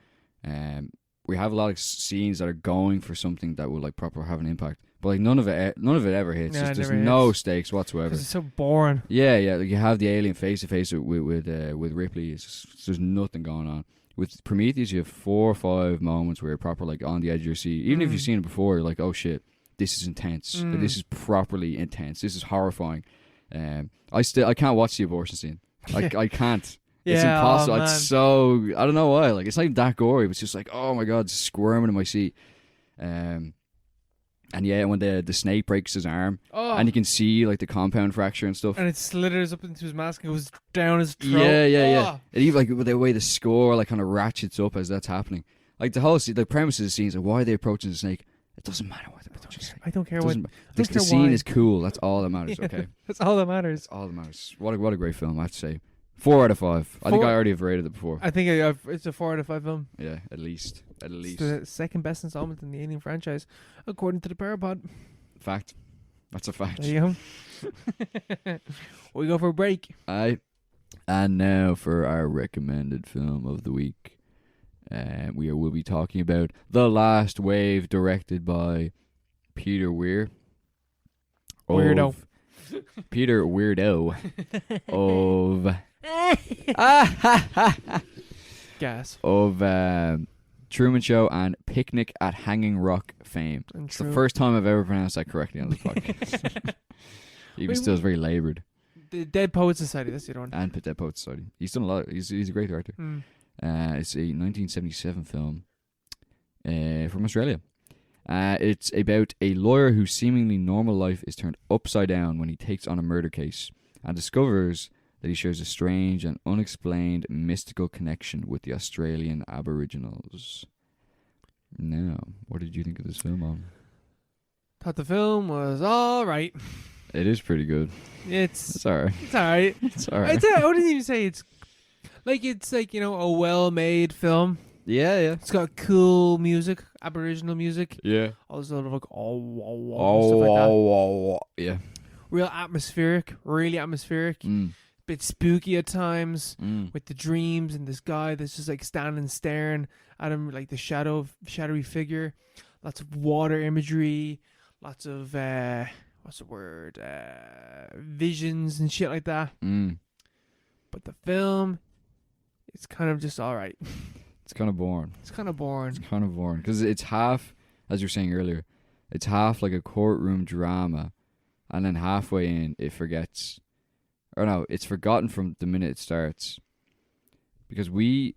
We have a lot of scenes that are going for something that will like proper have an impact. But like none of it ever hits. There's no stakes whatsoever. It's so boring. Yeah. Like, you have the alien face to face with Ripley. There's nothing going on. With Prometheus, you have 4 or 5 moments where you're proper like on the edge of your seat. Even if you've seen it before, you're like, oh shit, this is intense. Like, this is properly intense. This is horrifying. I can't watch the abortion scene. I can't. It's impossible. It's so, I don't know why. Like, it's not even that gory. But it's just like, oh my god, squirming in my seat. And yeah, when the snake breaks his arm, and you can see like the compound fracture and stuff, and it slithers up into his mask and goes down his throat. Yeah. And even like with the way the score like kind of ratchets up as that's happening. Like the premise of the scene is like, why are they approaching the snake? It doesn't matter why they're approaching the snake. I don't care what. The scene is cool. That's all that matters. Okay, that's all that matters. That's all that matters. What a great film, I have to say. 4 out of 5. I think I already have rated it before. I think it's a 4 out of 5 film. Yeah, at least. It's the second best installment in the Alien franchise, according to the Parapod. Fact. That's a fact. There you go. We go for a break. Aye. And now for our recommended film of the week. We will be talking about The Last Wave, directed by Peter Weir. Weirdo. Peter Weirdo of Gas. Of Truman Show and Picnic at Hanging Rock fame. It's the first time I've ever pronounced that correctly on this podcast. Even still is very laboured. The Dead Poets Society, that's the other one. And Dead Poets Society. He's done a lot. He's a great director. It's a 1977 film from Australia. It's about a lawyer whose seemingly normal life is turned upside down when he takes on a murder case and discovers that he shares a strange and unexplained mystical connection with the Australian Aboriginals. Now, what did you think of this film, Mom? Thought the film was all right. It is pretty good. It's alright. It's all right. It's alright. I wouldn't even say it's like a well-made film. Yeah, yeah. It's got cool music, Aboriginal music. Yeah. All sort of like stuff like that. Yeah. Real atmospheric, really atmospheric. Bit spooky at times with the dreams and this guy that's just like standing staring at him like the shadowy figure. Lots of water imagery, lots of visions and shit like that. But the film, it's kind of just all right. It's kind of boring. It's kind of boring Because it's half, as you were saying earlier, it's half like a courtroom drama, and then halfway in it forgets. Or no, it's forgotten from the minute it starts. Because we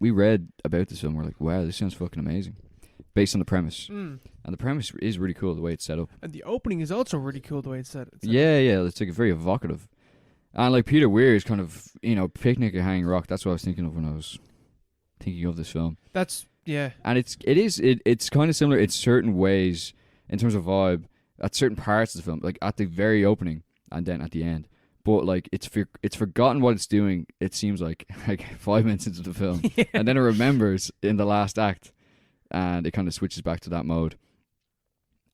read about this film, we're like, wow, this sounds fucking amazing. Based on the premise. And the premise is really cool, the way it's set up. And the opening is also really cool, the way it's set up. Yeah, it's like very evocative. And like Peter Weir is kind of, picnic at Hanging Rock. That's what I was thinking of when I was thinking of this film. That's, yeah. And it's kind of similar in certain ways, in terms of vibe, at certain parts of the film, like at the very opening and then at the end. But like it's forgotten what it's doing. It seems like 5 minutes into the film, Yeah. and then it remembers in the last act, and it kind of switches back to that mode.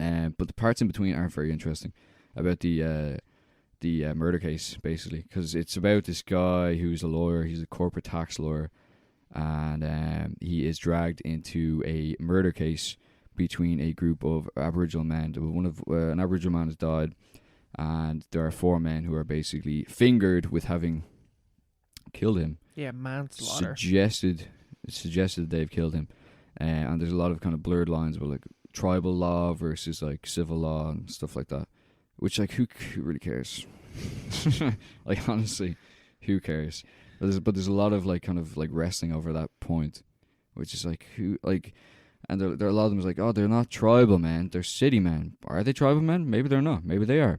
But the parts in between aren't very interesting about the murder case, basically, because it's about this guy who's a lawyer. He's a corporate tax lawyer, and he is dragged into a murder case between a group of Aboriginal men. An Aboriginal man has died. And there are 4 men who are basically fingered with having killed him. Yeah, manslaughter. Suggested they've killed him. And there's a lot of kind of blurred lines with like tribal law versus like civil law and stuff like that. Which like who really cares? Like honestly, who cares? But there's a lot of like kind of like wrestling over that point, which is like who like. And there are a lot of them is like, oh, they're not tribal men, they're city men. Are they tribal men? Maybe they're not. Maybe they are.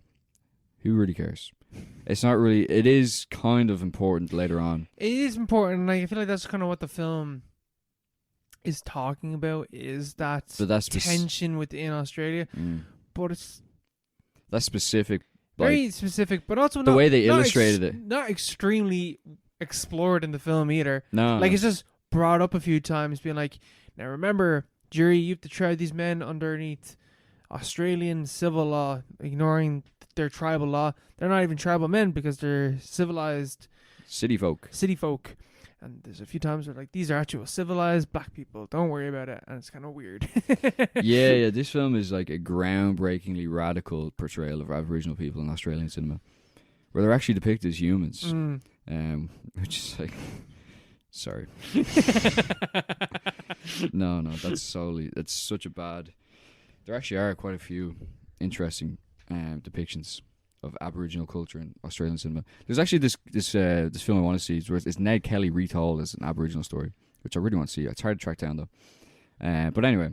Who really cares? It's not really. It is kind of important later on. It is important. Like I feel like that's kind of what the film is talking about. Is that tension within Australia? But that's specific. Very specific, but also the way they illustrated it. Not extremely explored in the film either. No, it's just brought up a few times, being like, now remember, jury, you have to try these men underneath Australian civil law, ignoring their tribal law. They're not even tribal men because they're civilized city folk. And there's a few times where like, these are actual civilized black people. Don't worry about it. And it's kind of weird. Yeah. This film is like a groundbreakingly radical portrayal of Aboriginal people in Australian cinema, where they're actually depicted as humans. Which is like, sorry. No, that's such a bad. There actually are quite a few interesting depictions of Aboriginal culture in Australian cinema. There's actually this film I want to see. It's Ned Kelly retold as an Aboriginal story, which I really want to see. It's hard to track down though. But anyway,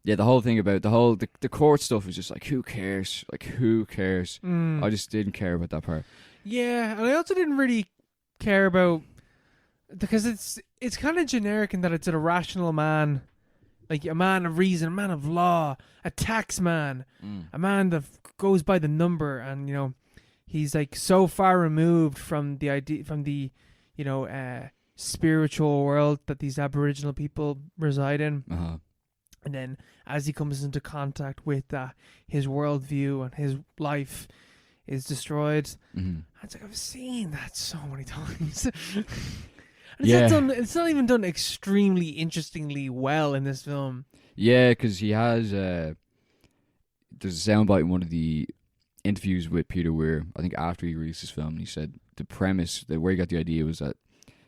yeah, the whole thing about the court stuff is just like, who cares? Like, who cares? I just didn't care about that part. Yeah, and I also didn't really care about, because it's kind of generic in that it's a rational man, like a man of reason, a man of law, a tax man, a man that goes by the number, and he's like so far removed from the idea, from the spiritual world that these Aboriginal people reside in. And then as he comes into contact with that, his worldview and his life is destroyed. It's like, I've seen that so many times. It's not even done extremely interestingly well in this film. Yeah, because he has there's a soundbite in one of the interviews with Peter Weir, I think after he released his film, and he said the premise, where he got the idea, was that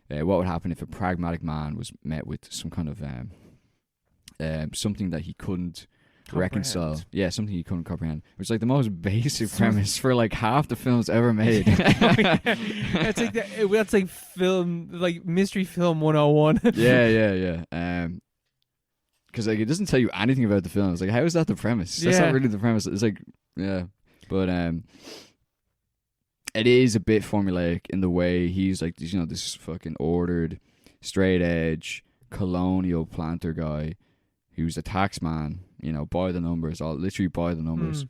what would happen if a pragmatic man was met with some kind of something that he couldn't reconcile. Yeah, something he couldn't comprehend. Which is like the most basic premise for like half the films ever made. That's like film, like mystery film 101. Yeah. because like it doesn't tell you anything about the film. It's like, how is that the premise? That's Yeah. not really the premise. It's like, yeah, but it is a bit formulaic in the way he's like, you know, this fucking ordered, straight edge, colonial planter guy who's a tax man, you know, by the numbers, all literally by the numbers.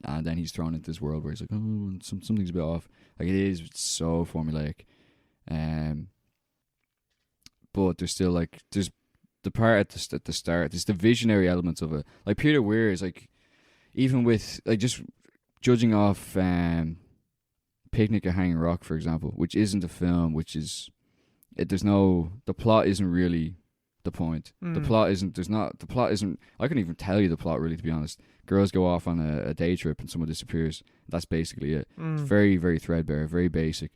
And then he's thrown into this world where he's like, oh, something's a bit off. Like, it is so formulaic. But there's still like, there's the part at the start, there's the visionary elements of it. Like, Peter Weir is like, even with, like, just judging off Picnic at Hanging Rock, for example, which isn't a film, which is, the plot isn't really the point. The plot isn't, I couldn't even tell you the plot, really, to be honest. Girls go off on a day trip and someone disappears. That's basically it. It's very, very threadbare, very basic.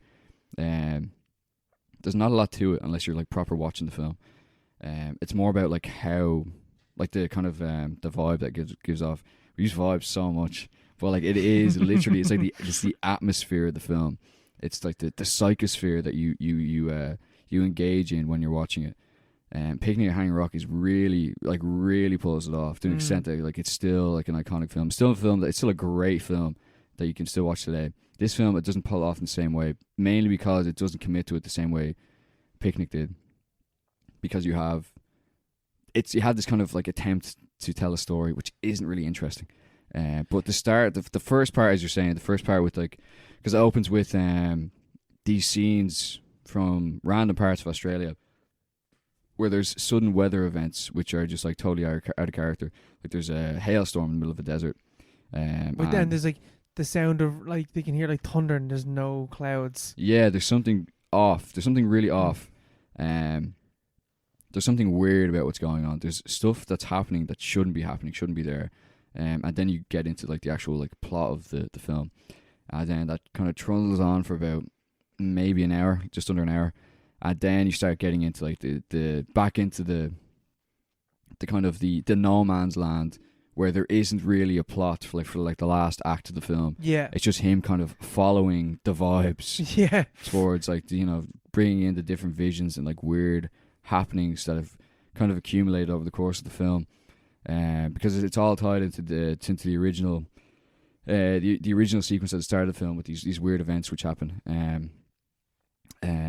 There's not a lot to it unless you're like proper watching the film. It's more about like how, like the kind of the vibe that gives off. We use vibes so much, but like it is literally, it's like it's the atmosphere of the film. It's like the psychosphere that you engage in when you're watching it. Picnic at Hanging Rock is really pulls it off to an extent that like it's still like an iconic film. Still a film it's still a great film that you can still watch today. This film, it doesn't pull it off in the same way, mainly because it doesn't commit to it the same way Picnic did. Because you had this kind of like attempt to tell a story which isn't really interesting. But the first part, as you're saying, the first part with like, because it opens with these scenes from random parts of Australia where there's sudden weather events which are just like totally out of character. Like there's a hailstorm in the middle of a desert. But then there's like the sound of like they can hear like thunder and there's no clouds. Yeah, there's something off. There's something really off. There's something weird about what's going on. There's stuff that's happening that shouldn't be happening, shouldn't be there. And then you get into like the actual like plot of the film. And then that kind of trundles on for about maybe an hour, just under an hour. And then you start getting into like the back into the kind of the no man's land where there isn't really a plot for the last act of the film. Yeah. It's just him kind of following the vibes. Yeah. Towards like, you know, bringing in the different visions and like weird happenings that have kind of accumulated over the course of the film. Because it's all tied into the original the original sequence at the start of the film with these weird events which happen.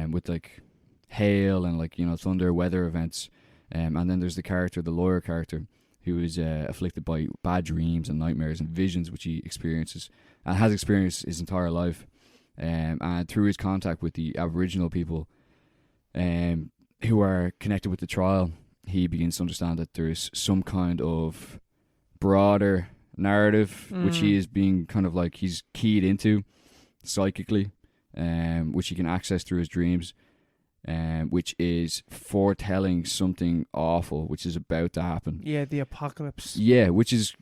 With like hail and like, you know, thunder, weather events. And then there's the lawyer character, who is afflicted by bad dreams and nightmares and visions which he experiences and has experienced his entire life. And through his contact with the Aboriginal people who are connected with the trial, he begins to understand that there is some kind of broader narrative which he is being kind of like, he's keyed into psychically, which he can access through his dreams. Which is foretelling something awful which is about to happen. Yeah, the apocalypse. Yeah, which is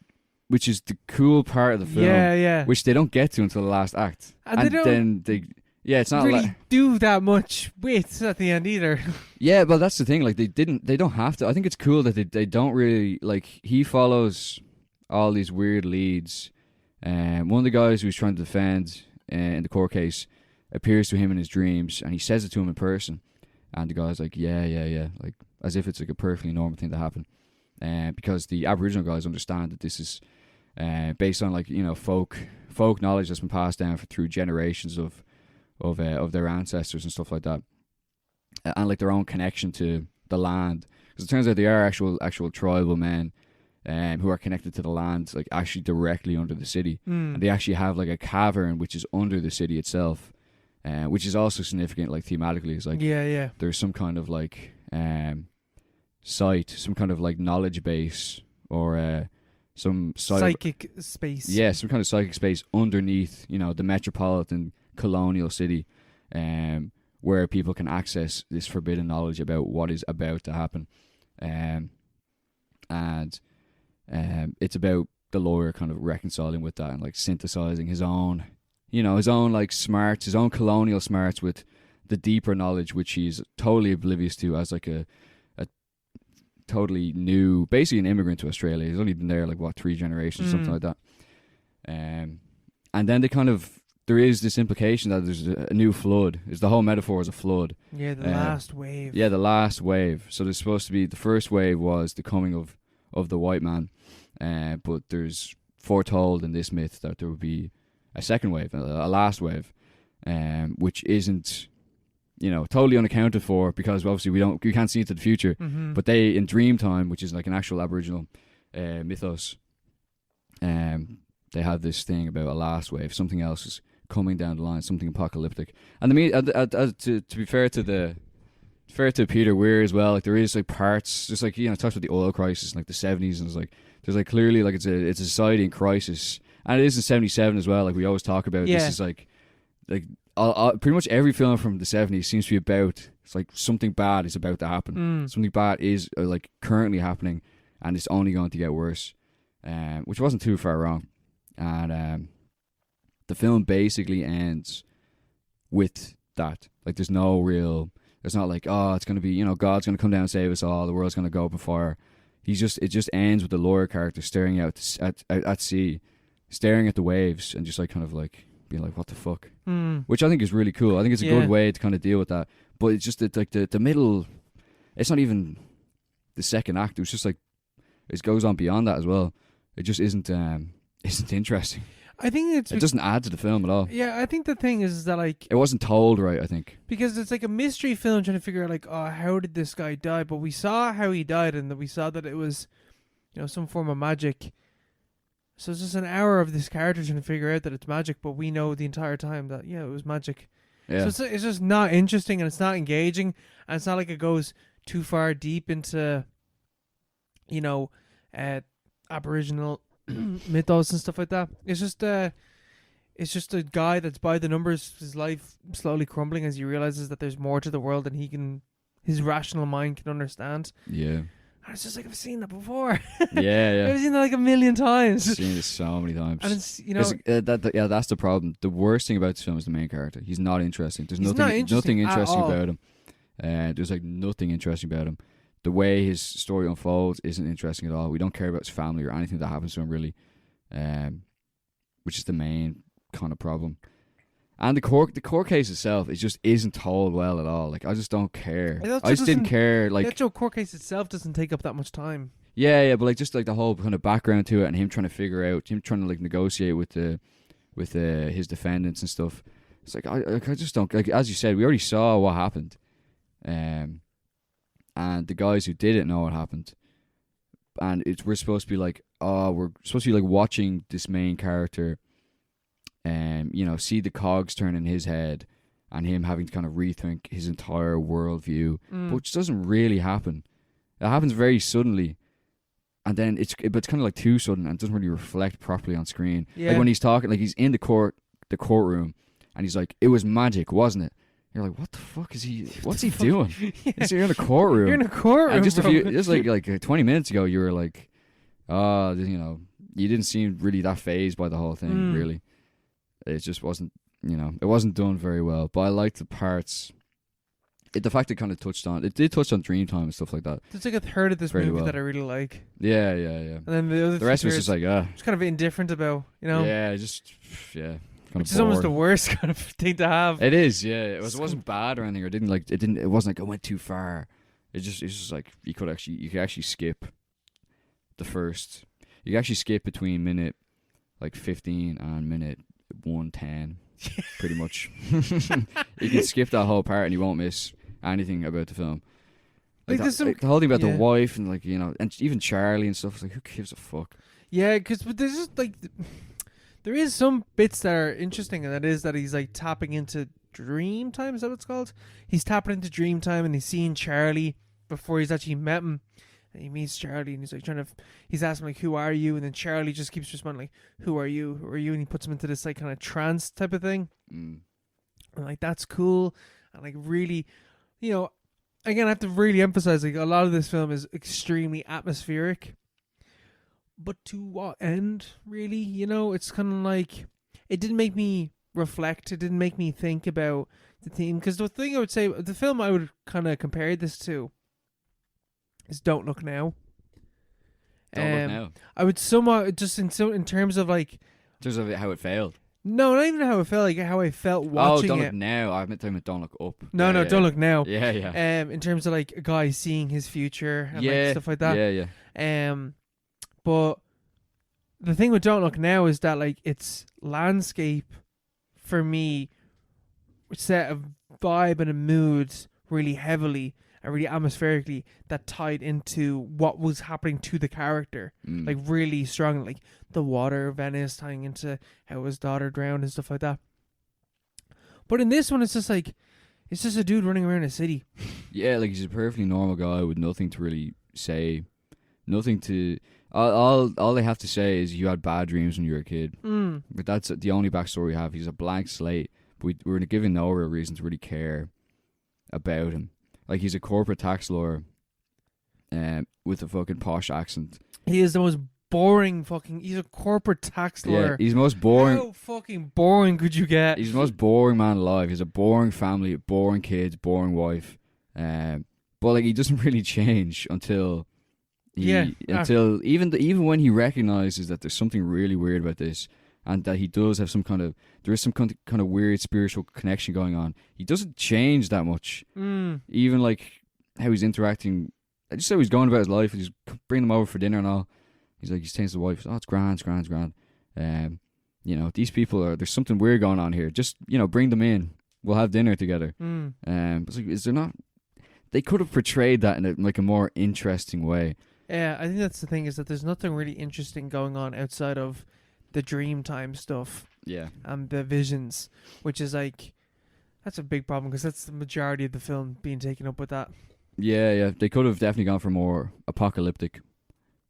the cool part of the film. Yeah. Which they don't get to until the last act. And then it's not really like do that much with at the end either. Yeah, but that's the thing. Like they don't have to. I think it's cool that they don't really like. He follows all these weird leads. One of the guys who's trying to defend in the court case appears to him in his dreams, and he says it to him in person. And the guy's like, yeah, like as if it's like a perfectly normal thing to happen. Because the Aboriginal guys understand that this is based on like, you know, folk knowledge that's been passed down through generations of their ancestors and stuff like that, and like their own connection to the land. Because it turns out they are actual tribal men who are connected to the land, like actually directly under the city. And they actually have like a cavern which is under the city itself. Which is also significant, like thematically. It's like there's some kind of like site, some kind of like knowledge base, or some psychic space. Yeah, some kind of psychic space underneath, you know, the metropolitan colonial city, where people can access this forbidden knowledge about what is about to happen, and it's about the lawyer kind of reconciling with that and like synthesizing his own. You know, his own like smarts, his own colonial smarts with the deeper knowledge which he's totally oblivious to as like a totally new, basically an immigrant to Australia. He's only been there like 3 generations, something like that. And then they kind of there is this implication that there's a new flood. Is the whole metaphor is a flood. Yeah, the last wave. Yeah, the last wave. So there's supposed to be the first wave was the coming of the white man, but there's foretold in this myth that there will be a second wave, a last wave, which isn't, totally unaccounted for because obviously we can't see into the future. Mm-hmm. But they in Dreamtime, which is like an actual Aboriginal mythos, they have this thing about a last wave, something else is coming down the line, something apocalyptic. And to be fair to Peter Weir as well, like there is like parts, just like it talks about the oil crisis in like the 70s, and it's like there's like clearly like it's a society in crisis, and it is in 77 as well. Like we always talk about, this is like pretty much every film from the 70s seems to be about, it's like something bad is about to happen. Something bad is like currently happening, and it's only going to get worse, which wasn't too far wrong. And the film basically ends with that. Like there's no real, it's not like, oh, it's going to be, God's going to come down and save us all, the world's going to go up in fire. It just ends with the lawyer character staring out at sea, staring at the waves, and just like kind of like being like, what the fuck? Which I think is really cool. I think it's a good way to kind of deal with that. But it's just like the middle, it's not even the second act. It was just like, it goes on beyond that as well. It just isn't interesting. I think it doesn't add to the film at all. Yeah, I think the thing is that like it wasn't told right, I think. Because it's like a mystery film trying to figure out like, oh, how did this guy die? But we saw how he died, and that we saw that it was, some form of magic. So it's just an hour of this character trying to figure out that it's magic, but we know the entire time that it was magic. Yeah. So it's just not interesting, and it's not engaging, and it's not like it goes too far deep into, Aboriginal mythos and stuff like that. It's just a guy that's by the numbers, his life slowly crumbling as he realizes that there's more to the world than his rational mind can understand. Yeah. And it's just like, I've seen that before. Yeah. I've seen that like a million times. I've seen it so many times. And it's, that's the problem. The worst thing about this film is the main character. He's not interesting. There's nothing interesting about him. There's like nothing interesting about him. The way his story unfolds isn't interesting at all. We don't care about his family or anything that happens to him, really, which is the main kind of problem. And the court case itself isn't told well at all. Like, I just don't care. I just didn't care. Like, the actual court case itself doesn't take up that much time. Yeah, but like just like the whole kind of background to it, and him trying to like negotiate with his defendants and stuff. It's like I just don't, like, as you said, we already saw what happened. And the guys who did it know what happened. And we're supposed to be like, watching this main character, see the cogs turn in his head, and him having to kind of rethink his entire worldview, which doesn't really happen. It happens very suddenly, and then it's kind of like too sudden, and doesn't really reflect properly on screen. Yeah. Like when he's talking, like he's in the courtroom, and he's like, "It was magic, wasn't it?" You're like, what the fuck is he? What's he doing? Yeah. You're in a courtroom. You're in a courtroom. And just like 20 minutes ago, you were like, you didn't seem really that fazed by the whole thing. Really, it just wasn't. It wasn't done very well. But I liked the parts. The fact it kind of it did touch on Dreamtime and stuff like that. There's like a third of this movie that I really like. Yeah. And then the rest was just like, it's kind of indifferent about, Yeah, which is almost the worst kind of thing to have. It is, yeah. It wasn't bad or anything. It wasn't like it went too far. It's just like you could actually skip the first. You can actually skip between minute like 15 and minute 110, pretty much. You can skip that whole part and you won't miss anything about the film. Like the whole thing about the wife and and even Charlie and stuff. It's like, who gives a fuck? Yeah, but there's just like. There is some bits that are interesting, and that is that he's like tapping into Dreamtime. Is that what it's called? He's tapping into Dreamtime, and he's seeing Charlie before he's actually met him. And he meets Charlie, and he's like he's asking like, "Who are you?" And then Charlie just keeps responding like, "Who are you? Who are you?" And he puts him into this like kind of trance type of thing. And like that's cool, and like really, again, I have to really emphasize like a lot of this film is extremely atmospheric. But to what end, really? It's kind of like, it didn't make me reflect. It didn't make me think about the theme. Because the thing I would say, the film I would kind of compare this to is Don't Look Now. Don't Look Now. I would somewhat, just in terms of like... In terms of how it failed. No, not even how it felt. Like how I felt watching Don't it. Look Now. I meant to Don't Look Up. No, Yeah, Don't Look Now. Yeah. In terms of like a guy seeing his future and like stuff like that. Yeah. But the thing with Don't Look Now is that like its landscape for me set a vibe and a mood really heavily and really atmospherically that tied into what was happening to the character. Like really strong, like the water of Venice tying into how his daughter drowned and stuff like that. But in this one it's just a dude running around a city. Yeah, like he's a perfectly normal guy with nothing to really say. Nothing to all they have to say is you had bad dreams when you were a kid. But that's the only backstory we have. He's a blank slate, but we're given no real reason to really care about him. Like he's a corporate tax lawyer with a fucking posh accent. He is the most boring fucking... He's a corporate tax lawyer. Yeah, he's the most boring... How fucking boring could you get? He's the most boring man alive. He's a boring family, boring kids, boring wife. But like he doesn't really change until... Until even when he recognizes that there's something really weird about this, and that he does have there is some kind of weird spiritual connection going on. He doesn't change that much. Even like how he's interacting. I just say he's going about his life. He's bringing them over for dinner and all. He's saying to the wife, "Oh, it's grand. These people there's something weird going on here. Just bring them in. We'll have dinner together." It's like, is there not? They could have portrayed that in a more interesting way. Yeah, I think that's the thing, is that there's nothing really interesting going on outside of the dream time stuff. Yeah. And the visions, which is like, that's a big problem because that's the majority of the film being taken up with that. Yeah. They could have definitely gone for more apocalyptic,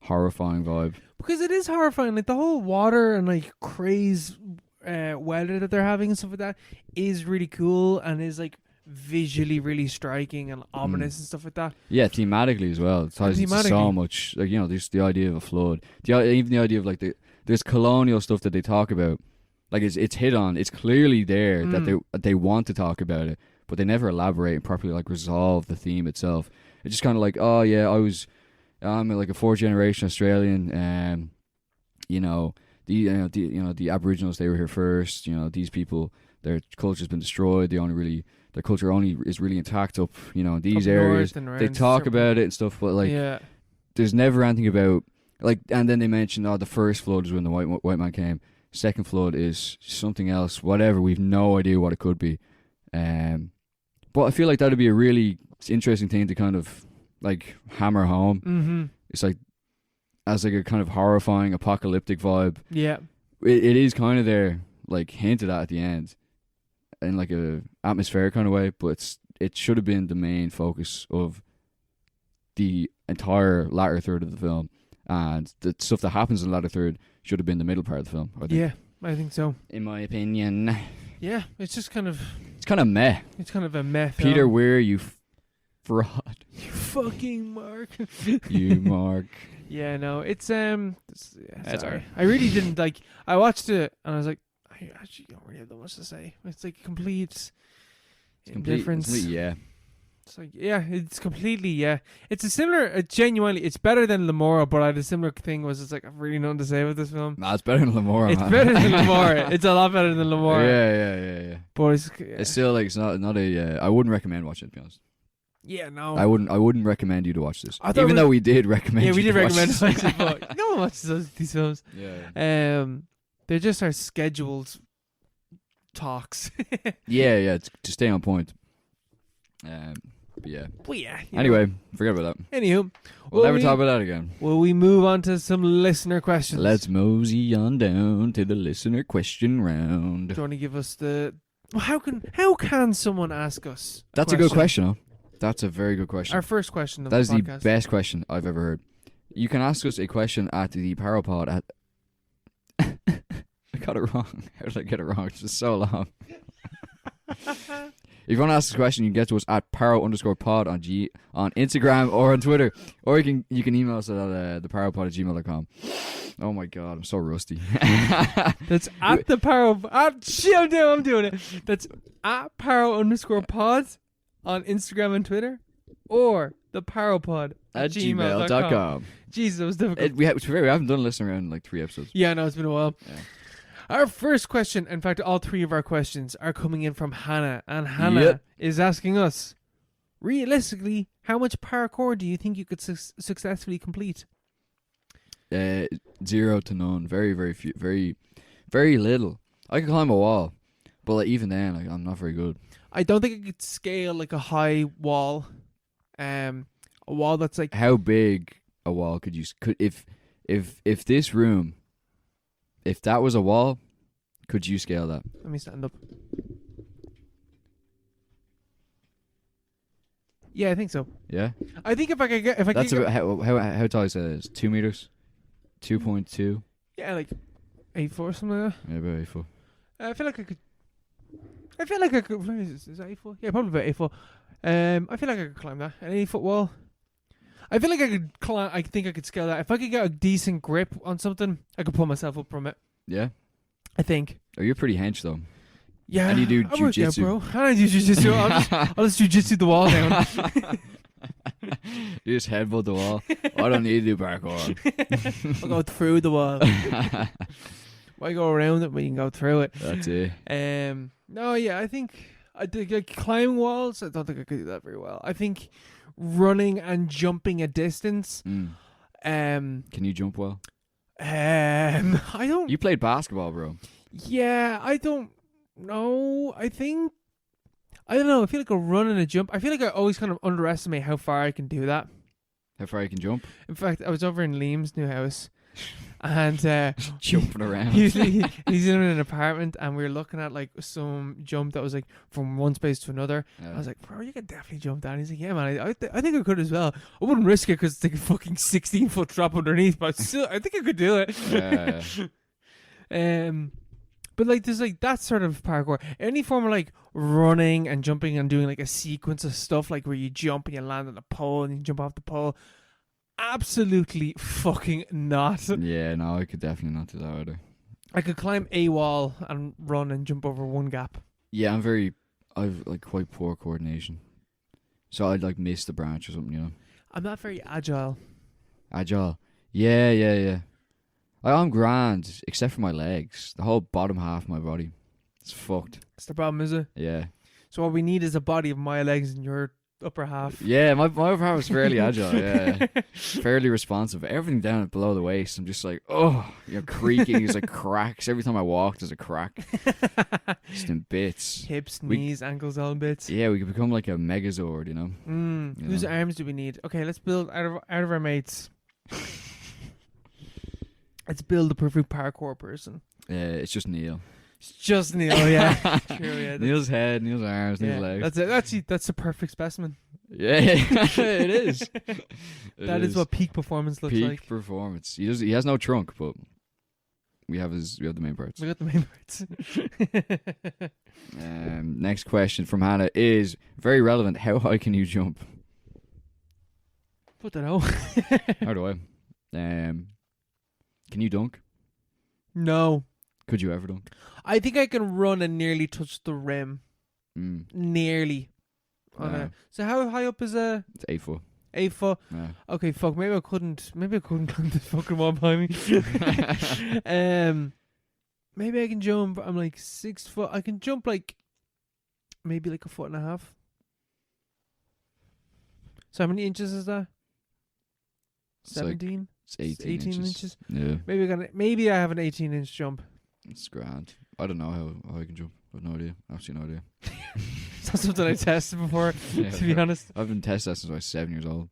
horrifying vibe. Because it is horrifying. Like the whole water and like craze weather that they're having and stuff like that is really cool and is like visually really striking and ominous and stuff like that. Yeah, thematically as well. It ties into so much. Like, just the idea of a flood. Even the idea of like there's colonial stuff that they talk about. Like it's hit on. It's clearly there that they want to talk about it, but they never elaborate and properly like resolve the theme itself. It's just kind of like, oh yeah, I'm like a fourth generation Australian. The Aboriginals, they were here first. These people, their culture's been destroyed. Their culture only is really intact up, in these areas. They talk about it and stuff, but like, there's never anything about like. And then they mention, the first flood is when the white man came. Second flood is something else. Whatever, we've no idea what it could be. But I feel like that'd be a really interesting thing to kind of like hammer home. Mm-hmm. It's like as like a kind of horrifying apocalyptic vibe. Yeah, it is kind of there, like hinted at the end. In like a atmospheric kind of way, but it should have been the main focus of the entire latter third of the film, and the stuff that happens in the latter third should have been the middle part of the film. I think so. In my opinion. Yeah, it's just kind of... It's kind of meh. It's kind of a meh film. Peter Weir, you fraud. You fucking Mark. You Mark. Yeah, no, it's That's sorry. I really didn't like... I watched it and I was like, I actually don't really have that much to say. It's like complete indifference. It's like, it's completely, It's a similar, genuinely, it's better than Lamora, but I had a similar thing was, it's like, I've really nothing to say about this film. Nah, it's better than Lamora, It's better than Lamora. It's a lot better than Lamora. Yeah. But it's still like, it's not a, I wouldn't recommend watching it, to be honest. Yeah, no. I wouldn't recommend you to watch this. Even though we did recommend you to watch this. Yeah, we did recommend watching it, but no one watches these films. Yeah. They're just our scheduled talks. Yeah, to stay on point. But yeah. Anyway, forget about that. Anywho, we'll never talk about that again. Will we move on to some listener questions? Let's mosey on down to the listener question round. Do you want to give us the... How can someone ask us That's a good question, huh? That's a very good question. Our first question of that the is podcast. The best question I've ever heard. You can ask us a question at the Paropod at... I got it wrong. How did I get it wrong? It's just so long. If you want to ask a question, you can get to us at paro_pod on Instagram or on Twitter. Or you can email us at theparopod@gmail.com. Oh my god, I'm so rusty. That's at the paro... I'm doing it. That's at paro_pod on Instagram and Twitter. Or theparopod@gmail.com. Jesus, that was difficult. We haven't done a listen around in like 3 episodes. Yeah, no, it's been a while. Yeah. Our first question, in fact, all three of our questions are coming in from Hannah. And Hannah is asking us, realistically, how much parkour do you think you could successfully complete? 0 to none. Very, very few. Very, very little. I could climb a wall, but like, even then, like, I'm not very good. I don't think I could scale like a high wall. A wall that's like... How big a wall could you... If this room, if that was a wall, could you scale that? Let me stand up. Yeah, I think so. Yeah? I think if I could get... That's about... How tall is that? 2 meters? 2.2? Yeah, like 8 foot or something like that. Yeah, about 8 foot. I feel like I could... Is that 8 foot? Yeah, probably about 8 foot. I feel like I could climb that. An 8 foot wall. I feel like I could climb... I think I could scale that. If I could get a decent grip on something, I could pull myself up from it. Yeah? I think. Oh, you're pretty hench, though. Yeah. And you do I work out, jujitsu. bro. I do jujitsu. I'll just jujitsu the wall down. You just headbutt the wall. I don't need to do parkour. I'll go through the wall. Why go around it when you can go through it? That's it. No, yeah, I think like climbing walls, I don't think I could do that very well. I think running and jumping a distance. Can you jump well? I don't. You played basketball, bro. Yeah, I don't know. I don't know. I feel like a run and a jump. I feel like I always kind of underestimate how far I can do that. How far you can jump? In fact, I was over in Liam's new house, and jumping around. he's in an apartment, and we were looking at like some jump that was like from one space to another. Yeah. I was like, "Bro, you can definitely jump that." He's like, "Yeah, man, I think I could as well. I wouldn't risk it because it's like a fucking 16-foot drop underneath, but still, I think I could do it." Yeah. But like there's like that sort of parkour. Any form of like running and jumping and doing like a sequence of stuff like where you jump and you land on a pole and you jump off the pole. Absolutely fucking not. Yeah, no, I could definitely not do that either. I could climb a wall and run and jump over one gap. Yeah, I've like quite poor coordination. So I'd like miss the branch or something, you know. I'm not very agile. Agile. Yeah. Like, I'm grand, except for my legs. The whole bottom half of my body. It's fucked. That's the problem, is it? Yeah. So what we need is a body of my legs and your upper half. Yeah, my upper half is fairly agile, yeah. Fairly responsive. Everything down below the waist, I'm just like, oh, you're creaking. There's like cracks. Every time I walk, there's a crack. Just in bits. Hips, knees, ankles, all bits. Yeah, we could become like a megazord, you know? Whose arms do we need? Okay, let's build out of our mates. Let's build the perfect parkour person. It's just Neil. It's just Neil, yeah. True, yeah. Neil's head, Neil's arms, Neil's legs. That's it. That's a perfect specimen. Yeah, it is. That is what peak performance looks like. Peak performance. He has no trunk, but we have the main parts. We got the main parts. Next question from Hannah is very relevant. How high can you jump? I don't know. How do I? Can you dunk? No. Could you ever dunk? I think I can run and nearly touch the rim. Nearly. So how high up is a? It's 8 foot. 8 foot. Yeah. Okay, fuck. Maybe I couldn't climb this fucking wall behind me. Maybe I can jump. I'm like 6 foot. I can jump like maybe like 1.5 feet. So how many inches is that? 17. It's 18 inches. Yeah. Maybe I have an 18-inch jump. It's grand. I don't know how I can jump. I've no idea. Absolutely no idea. It's not something I tested before, to be honest. I've been tested since I was 7 years old.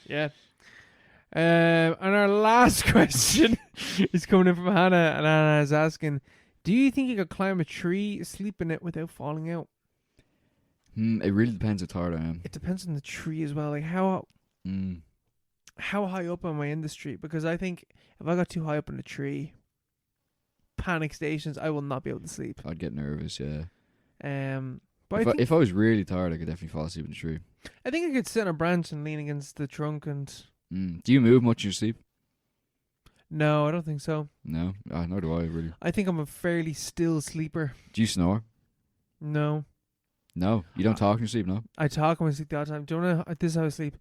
Yeah. And our last question is coming in from Hannah, and Hannah is asking, do you think you could climb a tree, sleep in it without falling out? It really depends how tired I am. It depends on the tree as well. Like how high up am I in this tree? Because I think if I got too high up in the tree, panic stations, I will not be able to sleep. I'd get nervous, yeah. But if I was really tired, I could definitely fall asleep in the tree. I think I could sit on a branch and lean against the trunk and... Do you move much in your sleep? No, I don't think so. No? Nor do I, really. I think I'm a fairly still sleeper. Do you snore? No. No? You don't talk in your sleep, no? I talk when I sleep the other time. Do you know this is how I sleep?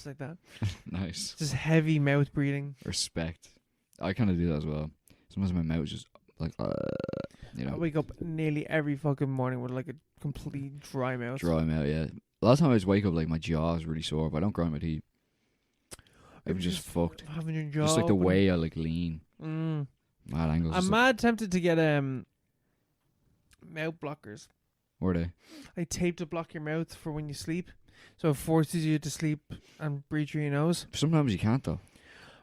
just like that. Nice. Just heavy mouth breathing. Respect. I kind of do that as well. Sometimes my mouth is just like, you I know, wake up nearly every fucking morning with like a complete dry mouth. dry mouth. Yeah. A lot of times I just wake up like my jaw is really sore, but I don't grind my teeth. It was just fucked. Having your jaw Just like the open. way I like lean. Mm. Mad angles. and I'm stuff. mad tempted to get mouth blockers. Were they? I tape to block your mouth for when you sleep, so it forces you to sleep and breathe through your nose. Sometimes you can't though.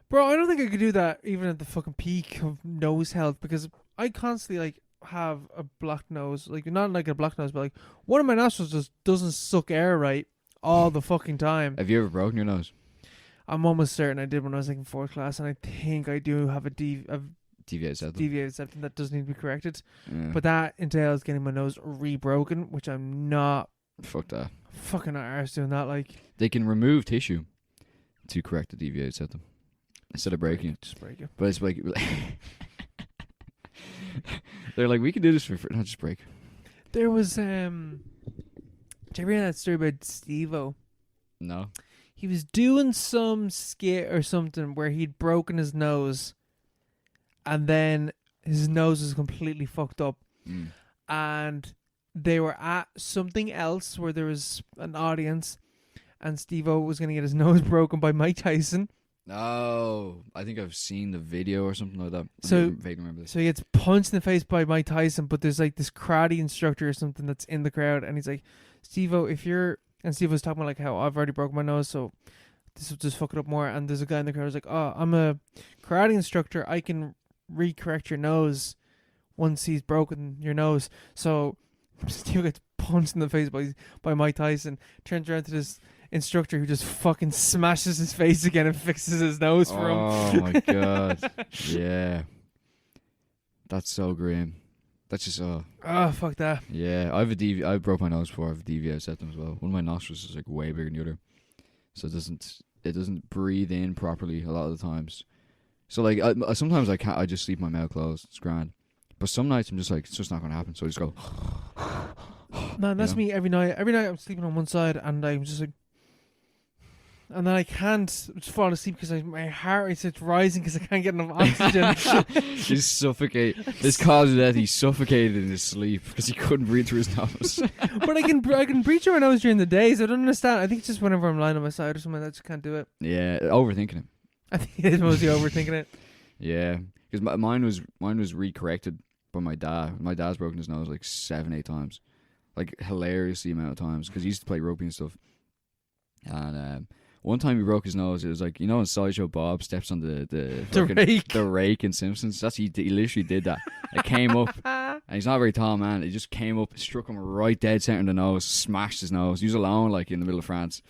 Bro, I don't think I could do that even at the fucking peak of nose health, because I constantly like have a blocked nose, like not like a blocked nose, but like one of my nostrils just doesn't suck air right all the fucking time. Have you ever broken your nose? I'm almost certain I did when I was like in 4th class, and I think I do have a Deviated septum. deviated septum that does need to be corrected. Yeah. But that entails getting my nose rebroken, which I'm not Fuck that. fucking not arse doing that. Like, They can remove tissue to correct the deviated septum instead of breaking it. just break it. But it's like they're like, we can do this for not just break. There was did you ever hear that story about Steve-O? No. He was doing some skit or something where he'd broken his nose, and then his nose was completely fucked up. Mm. And they were at something else where there was an audience, and Steve-O was going to get his nose broken by Mike Tyson. Oh, I think I've seen the video or something like that. So- I vaguely remember this. So he gets punched in the face by Mike Tyson, but there's like this karate instructor or something that's in the crowd, and he's like, Steve-O, if you're... And Steve-O's talking about like how I've already broken my nose, so this will just fuck it up more. And there's a guy in the crowd who's like, oh, I'm a karate instructor. I can recorrect your nose once he's broken your nose. So Steve gets punched in the face by Mike Tyson, turns around to this instructor who just fucking smashes his face again and fixes his nose for him. Oh my god. Yeah. That's so grim. That's just Oh, fuck that. yeah. I broke my nose before. I have a deviated septum as well. One of my nostrils is like way bigger than the other, so it doesn't breathe in properly a lot of the times. So like sometimes I can't. I just sleep with my mouth closed. It's grand. But some nights I'm just like, it's just not gonna happen. So I just go. Man, that's Yeah. me every night. Every night I'm sleeping on one side and I'm just like, and then I can't just fall asleep because my heart rate starts rising because I can't get enough oxygen. He's suffocate. This cause of death. He suffocated in his sleep because he couldn't breathe through his nose. But I can breathe through my nose during the days. I don't understand. I think it's just whenever I'm lying on my side or something, I just can't do it. Yeah, overthinking it. I think it's mostly overthinking it. Yeah, because mine was recorrected by my dad. My dad's broken his nose like 7-8 times, like hilariously amount of times because he used to play rugby and stuff. And one time he broke his nose. It was like, you know, when Sideshow Bob steps on the rake in Simpsons. He literally did that. It came up, and he's not a very tall man. It just came up, struck him right dead center in the nose, smashed his nose. He was alone, like in the middle of France,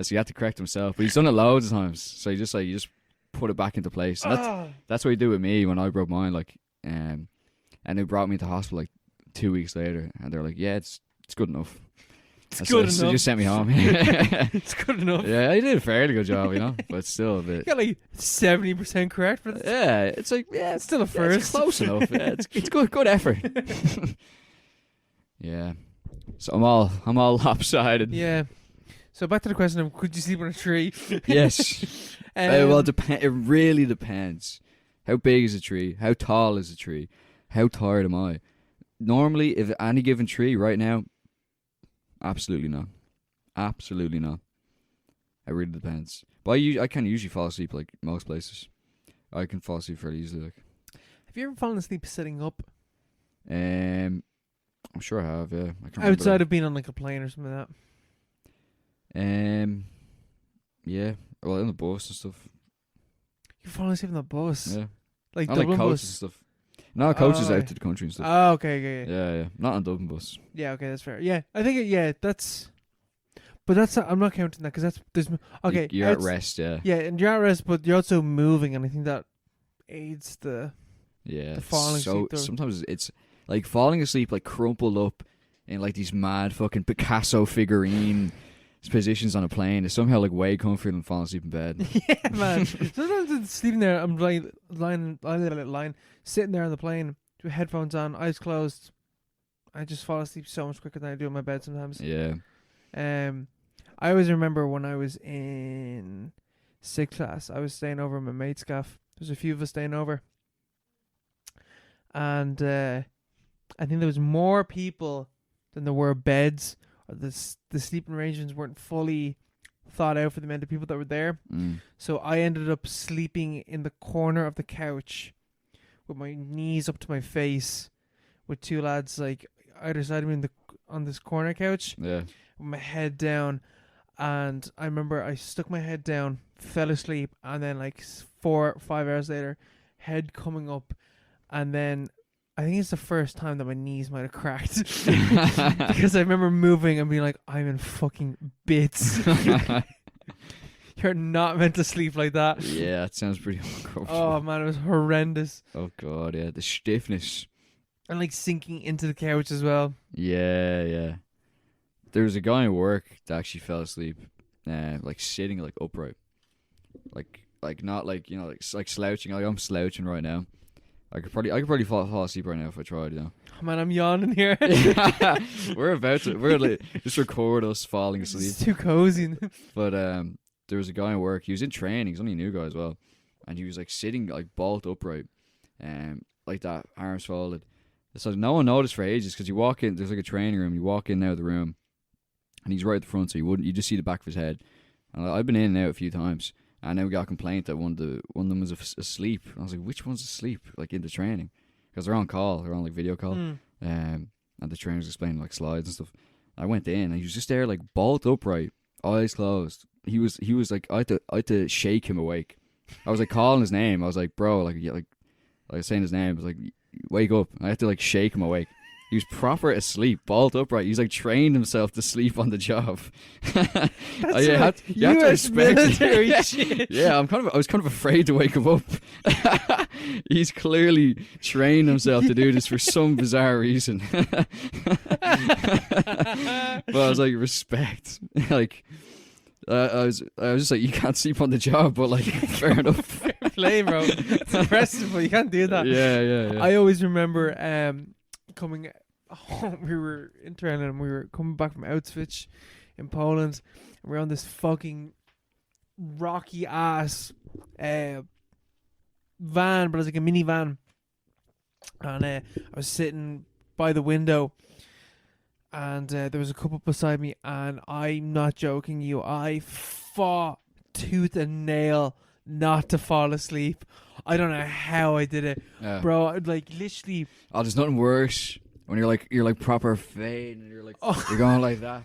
so he had to correct himself. But he's done it loads of times. So he just put it back into place. And that's what he did with me when I broke mine. Like, and they brought me to hospital like 2 weeks later, and they're like, "Yeah, it's good enough." It's good enough. So they just sent me home. It's good enough. Yeah, I did a fairly good job, you know, but still a bit. You got like 70% correct for this. Yeah, it's like It's still a it's first. close enough. Yeah, it's good effort. Yeah, so I'm all lopsided. Yeah. So back to the question of could you sleep on a tree? Yes. Well, it really depends. How big is a tree? How tall is a tree? How tired am I? Normally, if any given tree right now, absolutely not. Absolutely not. It really depends. But I can usually fall asleep like most places. I can fall asleep fairly easily. Like, Have you ever fallen asleep sitting up? I'm sure I have. Yeah, I can't Outside remember. of being on like a plane or something like Yeah. Well, in the bus and stuff. that? You're falling asleep on the bus? Yeah. Like Not Dublin like coaches and bus? stuff. No, coaches Oh, out right. to the country and stuff. Oh, okay. Yeah. Not on Dublin bus. Yeah, okay, that's fair. Yeah, I think, that's... But that's not, I'm not counting that because there's... Okay. You're at rest, yeah. Yeah, and you're at rest, but you're also moving, and I think that aids the... Yeah. The falling asleep though. Sometimes it's like falling asleep like crumpled up in like these mad fucking Picasso figurine positions on a plane is somehow like way comfier than falling asleep in bed. Yeah, man. Sometimes it's sleeping there, I'm lying, sitting there on the plane with headphones on, eyes closed. I just fall asleep so much quicker than I do in my bed sometimes. Yeah. I always remember when I was in 6th class, I was staying over at my mate's gaff. There's a few of us staying over. And I think there was more people than there were beds. Or the sleeping arrangements weren't fully thought out for the amount of people that were there. So I ended up sleeping in the corner of the couch with my knees up to my face with two lads like either side of me on this corner couch. Yeah. With my head down. And I remember I stuck my head down, fell asleep, and then like 4 or 5 hours later, head coming up, and then I think it's the first time that my knees might have cracked because I remember moving and being like, I'm in fucking bits. You're not meant to sleep like that. Yeah, that sounds pretty uncomfortable. Oh man, it was horrendous. Oh god, yeah, the stiffness. And like sinking into the couch as well. Yeah. There was a guy at work that actually fell asleep, like sitting like upright, like not like like slouching. Like I'm slouching right now. I could probably fall asleep right now if I tried. Oh, man, I'm yawning here. We're like just record us falling asleep. It's too cozy. But there was a guy at work. He was in training. He's only a new guy as well, and he was like sitting like bolt upright, like that, arms folded. So no one noticed for ages because you walk in. There's like a training room. You walk in now the room. And he's right at the front, so you just see the back of his head. And I've been in and out a few times, and then we got a complaint that one of them was asleep. I was like, which one's asleep? Like in the training, because they're on call, they're on like video call, and the trainer's explaining like slides and stuff. I went in, and he was just there like bolt upright, eyes closed. He was like I had to shake him awake. I was like calling his name. I was like, bro, like I was saying his name. I was like, wake up. I had to like shake him awake. He was proper asleep, bolt upright. He's like trained himself to sleep on the job. You have to respect military shit. Yeah, I was kind of afraid to wake him up. He's clearly trained himself to do this for some bizarre reason. But I was like, respect. Like, I was just like, you can't sleep on the job, but like, fair enough. Fair play, bro. It's impressive, but you can't do that. Yeah. I always remember coming home. We were interning and we were coming back from Auschwitz in Poland, and we were on this fucking rocky ass van, but it was like a minivan, and I was sitting by the window, and there was a couple beside me, and I'm not joking you, I fought tooth and nail not to fall asleep. I don't know how I did it, bro. I'd like literally. Oh, there's nothing worse when you're like proper fading and you're like you're going like that.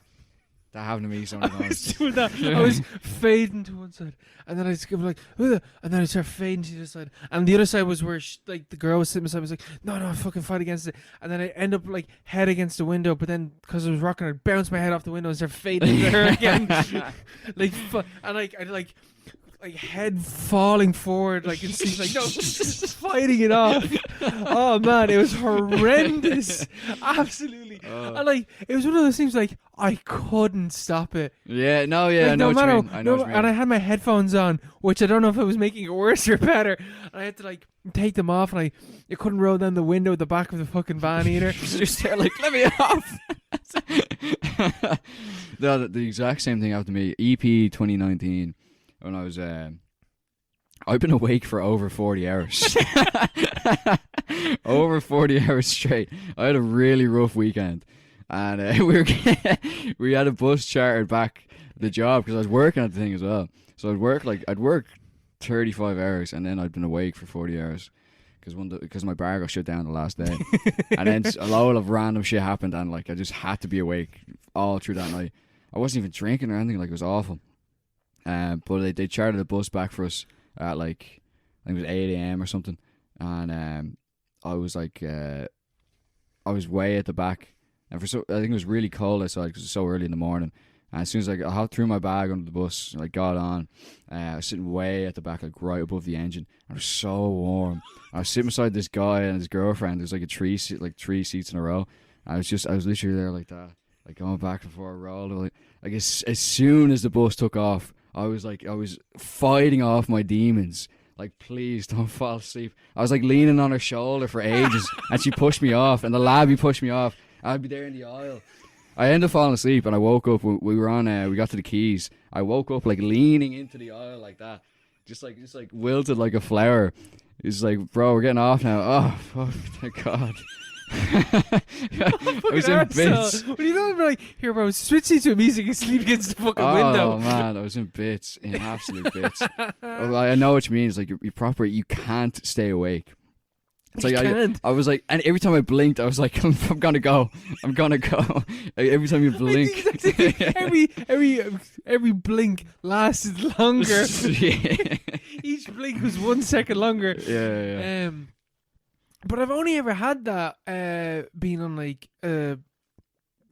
That happened to me sometimes. I was doing that. I was fading to one side, and then I just go like, ugh, and then I start fading to the other side, and the other side was where like the girl was sitting beside me. I was like, no, fucking fight against it, and then I end up like head against the window, but then because I was rocking, I bounced my head off the window and start fading into her again, like, and like I like head falling forward, like and she's like, no, just fighting it off. Oh man, it was horrendous, absolutely. And like it was one of those things like I couldn't stop it. Yeah, no, like, I know what you mean. And I had my headphones on, which I don't know if it was making it worse or better. And I had to like take them off, and I couldn't roll down the window at the back of the fucking van either. Just there like, let me off. No, the exact same thing happened to me. EP 2019. When I was, I've been awake for over 40 hours. Over 40 hours straight. I had a really rough weekend. And we had a bus chartered back the job because I was working at the thing as well. So I'd work 35 hours and then I'd been awake for 40 hours because my bar got shut down the last day. And then a load of random shit happened, and like I just had to be awake all through that night. I wasn't even drinking or anything. Like, it was awful. But they chartered a bus back for us at like, I think it was 8 a.m. or something, and I was like, I was way at the back, and I think it was really cold outside because it was so early in the morning. And as soon as I threw my bag under the bus, and I got on, I was sitting way at the back, like right above the engine, and it was so warm. I was sitting beside this guy and his girlfriend. There was like three seats in a row. I was literally there like that, like going back and forth, rolling. Like as soon as the bus took off, I was fighting off my demons. Like, please don't fall asleep. I was like leaning on her shoulder for ages, and she pushed me off. And the labbie pushed me off. I'd be there in the aisle, I ended up falling asleep, and I woke up. We were on. We got to the quays. I woke up like leaning into the aisle like that, just like wilted like a flower. It's like, bro, we're getting off now. Oh fuck, thank God. I was in bits. What are you talking about? Like, here, bro, switch to music and sleep against the fucking window. Oh man, I was in bits, in absolute bits. I know what you mean. It's like you're proper. You can't stay awake. It's like I was like, and every time I blinked, I was like, I'm gonna go. I'm gonna go. Like, every time you blink, every blink lasted longer. Yeah. Each blink was 1 second longer. Yeah. But I've only ever had that being on like in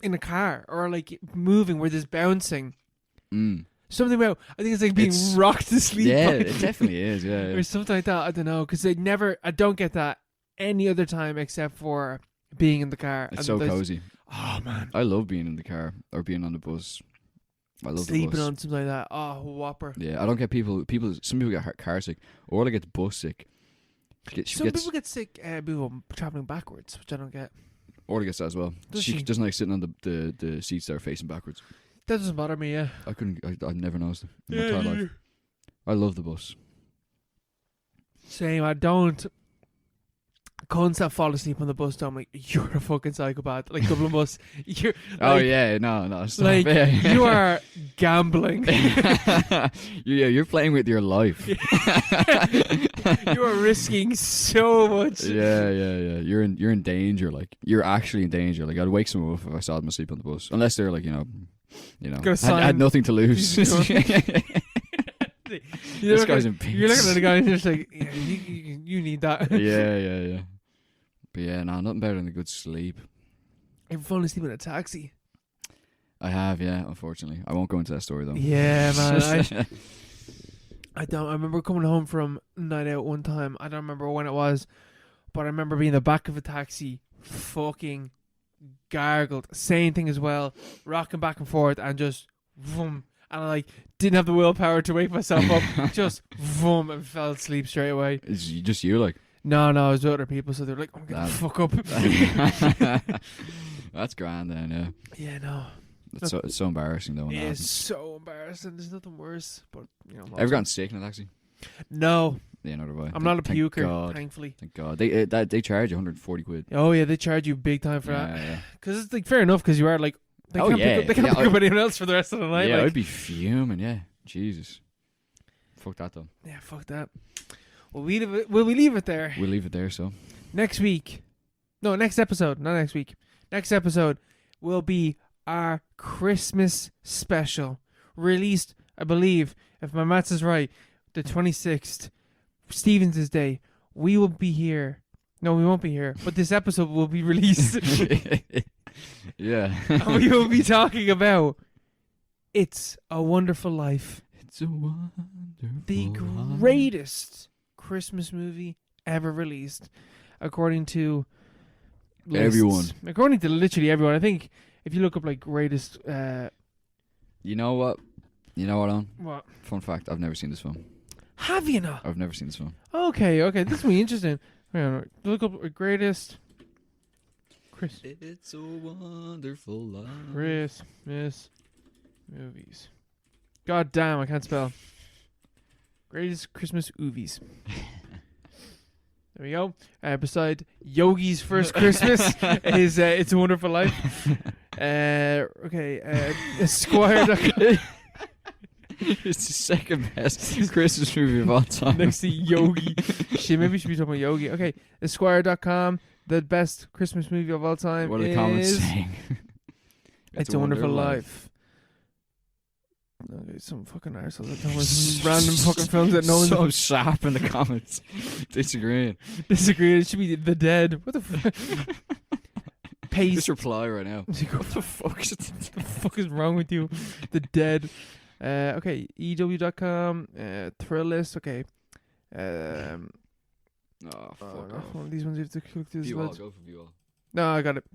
a car or like moving where there's bouncing. Something about, I think it's like being rocked to sleep. Yeah, it definitely is. Yeah. Or something like that. I don't know, because I don't get that any other time except for being in the car. It's so cozy. Oh man, I love being in the car or being on the bus. I love sleeping the bus. on something like that. Oh, whopper. Yeah, I don't get people. Some people get car sick, or they get bus sick. Some people get sick traveling backwards, which I don't get. Or they gets that as well. She doesn't like sitting on the seats that are facing backwards. That doesn't bother me. Yeah, I never noticed it in my entire life. I love the bus. Same. I don't. Cunts that fall asleep on the bus, I'm like, you're a fucking psychopath. Like Dublin bus, you're. Like, oh yeah, no, stop. Like you are gambling. You're playing with your life. You are risking so much. Yeah. You're in danger. Like you're actually in danger. Like I'd wake someone up if I saw them asleep on the bus, unless they're like had nothing to lose. This guy's in peace. You're looking at the guy and you're just like, yeah, you need that. Yeah. But yeah, no, nothing better than a good sleep. Ever fallen asleep in a taxi? I have, yeah, unfortunately. I won't go into that story though. Yeah, man. I don't. I remember coming home from night out one time. I don't remember when it was, but I remember being in the back of a taxi, fucking gargled. Same thing as well, rocking back and forth, and just vroom. And I didn't have the willpower to wake myself up. Just vroom, and fell asleep straight away. It's just you, like? No, I was with other people, so they're like, I'm gonna fuck up. That's grand then, yeah. Yeah, no. It's so embarrassing though. It is so embarrassing. There's nothing worse. But ever gotten sick in a taxi? No. Yeah, neither have I. I'm not a puker, thankfully. Thank God. They charge you 140 quid. Oh yeah, they charge you big time for that. Yeah. Because it's like fair enough, because you are like, they can't pick up anyone else for the rest of the night. Yeah, like. I'd be fuming. Yeah, Jesus. Fuck that though. Yeah, fuck that. Will we leave it there? We'll leave it there. So next episode, not next week. Next episode will be our Christmas special, released, I believe, if my maths is right, the 26th, Stephen's Day. We will be here. No, we won't be here, but this episode will be released. Yeah. And we will be talking about It's a Wonderful Life. It's a wonderful The greatest Christmas movie ever released, according to lists. Everyone. According to literally everyone. I think if you look up like greatest. You know what? On? What? Fun fact: I've never seen this film. Have you not? I've never seen this film. Okay. This will be interesting. Look up greatest. It's a wonderful life. Christmas movies. God damn, I can't spell. Greatest Christmas movies. There we go. Beside Yogi's First Christmas is It's a Wonderful Life. Esquire. It's the second best Christmas movie of all time. Next to Yogi. Shit, maybe we should be talking about Yogi. Okay, Esquire.com. The best Christmas movie of all time. What are the comments saying? It's a Wonderful Life. Okay, some fucking arseholes are talking about some random fucking films that no one's so sharp in the comments. Disagreeing. It should be The Dead. What the fuck? Just reply right now. What the fuck? What the fuck is wrong with you? The Dead. Okay, EW.com. Thrill List. Okay. Oh, fuck off. One of these ones you have to click through. View all. Go for view all. No, I got it.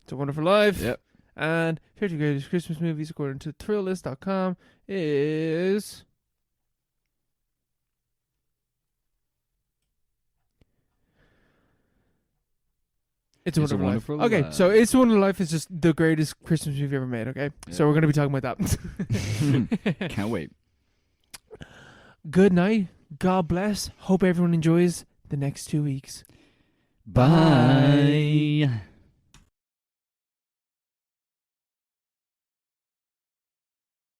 It's a Wonderful Life. Yep. And 50 greatest Christmas movies according to thrillist.com is It's a Wonderful, Wonderful Life. Okay, Life. so It's a Wonderful Life is just the greatest Christmas movie ever made, okay? Yeah. So we're going to be talking about that. Can't wait. Good night. God bless. Hope everyone enjoys the next 2 weeks. Bye.